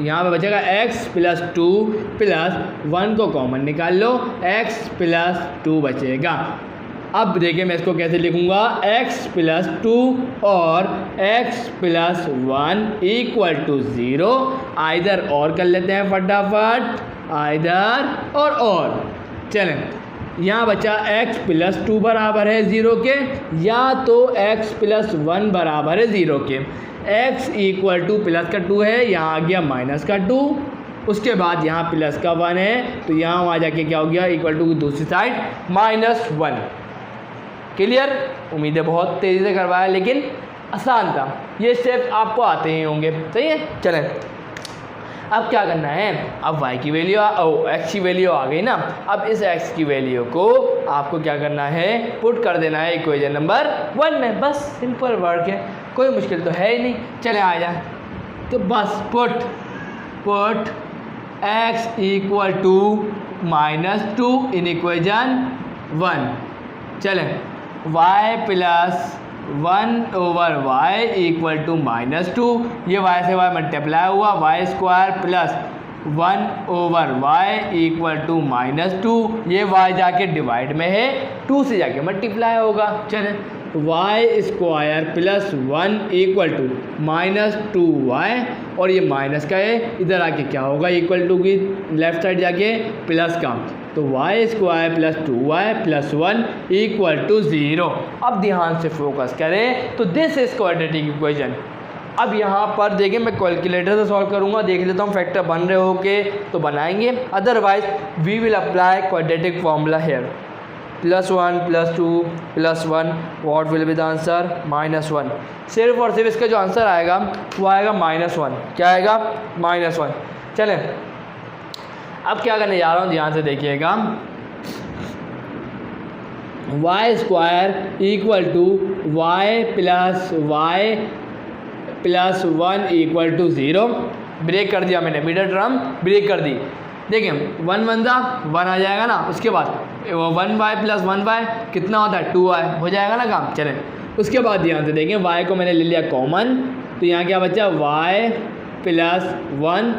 A: यहाँ पे बचेगा x प्लस 2 प्लस 1 को कॉमन निकाल लो, x प्लस 2 बचेगा। अब देखिए मैं इसको कैसे लिखूँगा, x प्लस 2 और x प्लस 1 = 0। आइदर और कर लेते हैं फटाफट, आइदर और। चलें, यहाँ बचा x प्लस 2 बराबर है 0 के, या तो x प्लस 1 बराबर है 0 के। x = प्लस का 2 है, यहाँ आ गया माइनस का 2, उसके बाद यहाँ प्लस का 1 है, तो यहाँ वहाँ जाके क्या हो गया, इक्वल टू दूसरी साइड -1। क्लियर। उम्मीद है बहुत तेज़ी से करवाया, लेकिन आसान था। ये स्टेप आपको आते ही होंगे। सही है। चलें अब क्या करना है, अब y की वैल्यू x की वैल्यू आ गई ना। अब इस x की वैल्यू को आपको क्या करना है, पुट कर देना है इक्वेशन नंबर 1 में। बस सिंपल वर्क है, कोई मुश्किल तो है ही नहीं। चले आ जाए, तो बस पुट x = -2 इन इक्वेशन 1। चलें y प्लस 1/y = -2, ये y से y मल्टीप्लाई हुआ, y स्क्वायर प्लस 1/y = -2, ये y जाके डिवाइड में है, 2 से जाके मल्टीप्लाई होगा। चलें y स्क्वायर प्लस 1 = -2y, और ये माइनस का है, इधर आके क्या होगा, इक्वल टू की लेफ्ट साइड जाके प्लस का, तो y square plus 2y plus 1 = 0। अब ध्यान से फोकस करें, तो दिस इज क्वाड्रेटिक इक्वेशन। अब यहाँ पर देखिए मैं कैलकुलेटर से सॉल्व करूँगा, देख लेता हूँ फैक्टर बन रहे हो के तो बनाएंगे, otherwise we will apply quadratic formula here. +1 +2 +1 what will be the answer, -1। सिर्फ और सिर्फ इसका जो आंसर आएगा वो आएगा -1। क्या आएगा, -1। चलें अब क्या करने जा रहा हूँ, ध्यान से देखिएगा। y square = y plus y plus 1 equal to 0। Break कर दिया मैंने, मिडल टर्म ब्रेक कर दी। देखिए 1 1 आ जाएगा ना, उसके बाद 1y प्लस 1y कितना होता है 2y, हो जाएगा ना काम। चलें उसके बाद ध्यान से देखें, y को मैंने ले लिया कॉमन, तो यहाँ क्या बचा y प्लस 1,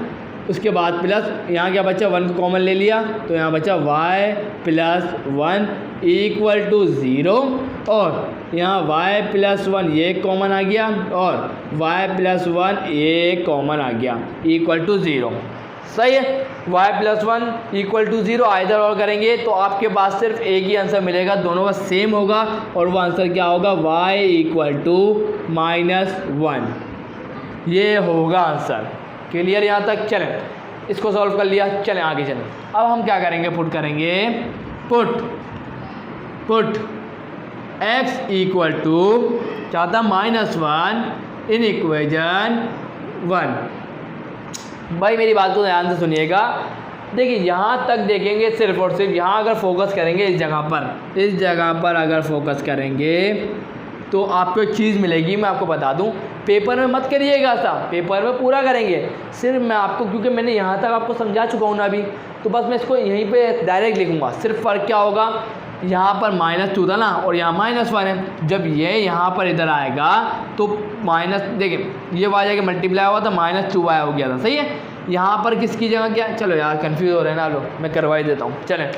A: उसके बाद प्लस यहाँ क्या बचा 1 को कॉमन ले लिया, तो यहाँ बचा y प्लस 1 इक्वल टू 0, और यहाँ y प्लस 1 ये कॉमन आ गया और y प्लस 1 ये कॉमन आ गया इक्वल टू 0। सही है, y plus 1 equal to 0 either और करेंगे तो आपके पास सिर्फ एक ही आंसर मिलेगा, दोनों का सेम होगा, और वो आंसर क्या होगा y इक्वल टू -1, ये होगा आंसर। क्लियर यहाँ तक? चलें इसको सॉल्व कर लिया, चलें आगे चलें। अब हम क्या करेंगे, पुट करेंगे, पुट x इक्वल टू क्या था -1 इन इक्वेशन 1। भाई मेरी बात को ध्यान से सुनिएगा, देखिए यहाँ तक देखेंगे सिर्फ और सिर्फ, यहाँ अगर फोकस करेंगे इस जगह पर अगर फोकस करेंगे तो आपको एक चीज़ मिलेगी। मैं आपको बता दूं, पेपर में मत करिएगा साहब, पेपर में पूरा करेंगे। सिर्फ मैं आपको, क्योंकि मैंने यहाँ तक आपको समझा चुका हूँ ना अभी, तो बस मैं इसको यहीं पे डायरेक्ट लिखूँगा। सिर्फ फ़र्क क्या होगा, यहाँ पर -2 था ना और यहाँ -1 है। जब ये यहाँ पर इधर आएगा तो माइनस, देखिए ये आ जाएगा मल्टीप्लाई हुआ था, -2y हो गया था। सही है, यहाँ पर किसकी जगह क्या, चलो यार कन्फ्यूज़ हो रहे हैं ना लोग, मैं करवा ही देता हूँ। चलें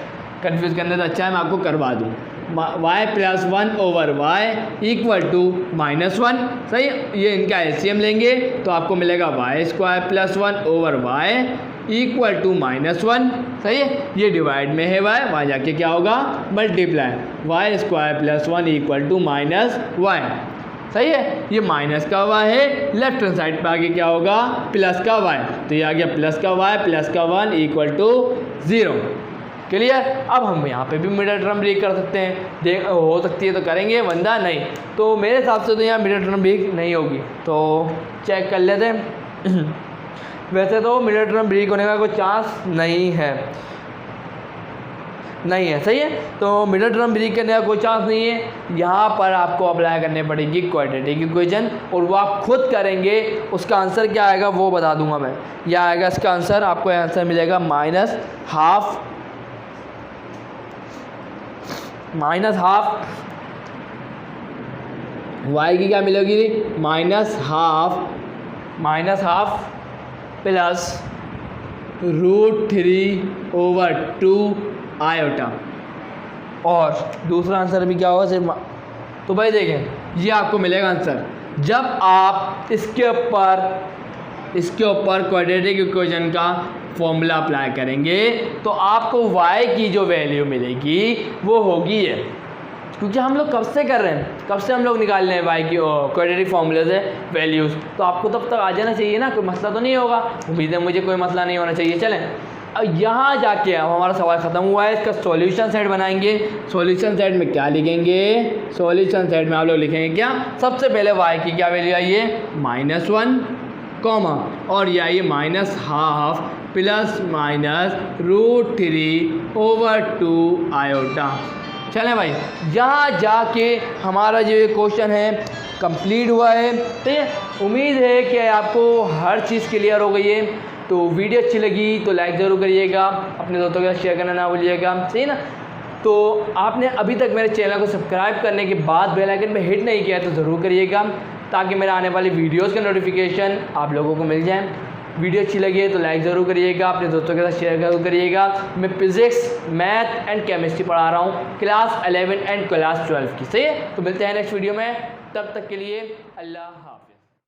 A: कन्फ्यूज़ करने से अच्छा है मैं आपको करवा दूँ। y plus 1 over y equal to -1। सही है, ये इनका एलसीएम लेंगे तो आपको मिलेगा y square plus 1 over y equal to -1। सही है, ये डिवाइड में है y जाके क्या होगा multiply, y square plus 1 equal to -y। सही है, ये माइनस का y है, लेफ्ट हैंड साइड पर आगे क्या होगा प्लस का y, तो ये आ गया प्लस का y प्लस का 1 इक्वल टू 0। क्लियर? अब हम यहाँ पे भी मिडल टर्म ब्रेक कर सकते हैं, देख हो सकती है तो करेंगे, वरना नहीं। तो मेरे हिसाब से तो यहाँ मिडल टर्म ब्रेक नहीं होगी, तो चेक कर लेते हैं। वैसे तो मिडल टर्म ब्रेक होने का कोई चांस नहीं है। सही है, तो मिडल टर्म ब्रेक करने का कोई चांस नहीं है। यहाँ पर आपको अप्लाई करनी पड़ेगी क्वाड्रेटिक इक्वेशन, और वो आप खुद करेंगे। उसका आंसर क्या आएगा वो बता दूंगा मैं। यह आएगा इसका आंसर, आपको आंसर मिलेगा -12 y की क्या मिलेगी -12 प्लस √3/2 आयोटा, और दूसरा आंसर भी क्या होगा सिर्फ। तो भाई देखें ये आपको मिलेगा आंसर, जब आप इसके ऊपर क्वाड्रेटिक इक्वेशन का फॉर्मूला अप्लाई करेंगे तो आपको y की जो वैल्यू मिलेगी वो होगी ये, क्योंकि हम लोग कब से कर रहे हैं, कब से हम लोग निकाल रहे हैं y की क्वाड्रेटिक फॉर्मूले से वैल्यूज़, तो आपको तब तक आ जाना चाहिए ना, कोई मसला तो नहीं होगा। उम्मीद है मुझे कोई मसला नहीं होना चाहिए। चलें अब यहाँ जाके अब हमारा सवाल ख़त्म हुआ है, इसका सॉल्यूशन सेट बनाएंगे। सॉल्यूशन सेट में क्या लिखेंगे, सॉल्यूशन सेट में आप लोग लिखेंगे क्या, सबसे पहले y की क्या वैल्यू आई है -1 कॉमा, और ये आई -12 प्लस -√3/2 आयोटा। चलें भाई, यहाँ जाके हमारा जो ये क्वेश्चन है कंप्लीट हुआ है। ठीक है, उम्मीद है कि आपको हर चीज़ क्लियर हो गई है। तो वीडियो अच्छी लगी तो लाइक ज़रूर करिएगा, अपने दोस्तों के साथ शेयर करना ना भूलिएगा। सही ना, तो आपने अभी तक मेरे चैनल को सब्सक्राइब करने के बाद बेल आइकन पे हिट नहीं किया तो ज़रूर करिएगा, ताकि मेरे आने वाली वीडियोज़ का नोटिफिकेशन आप लोगों को मिल जाए। वीडियो अच्छी लगी है तो लाइक ज़रूर करिएगा, अपने दोस्तों के साथ शेयर ज़रूर करिएगा। मैं फिज़िक्स, मैथ एंड केमिस्ट्री पढ़ा रहा हूँ क्लास 11 एंड क्लास 12 की। सही है, तो मिलते हैं नेक्स्ट वीडियो में, तब तक के लिए अल्लाह हाफ़िज़।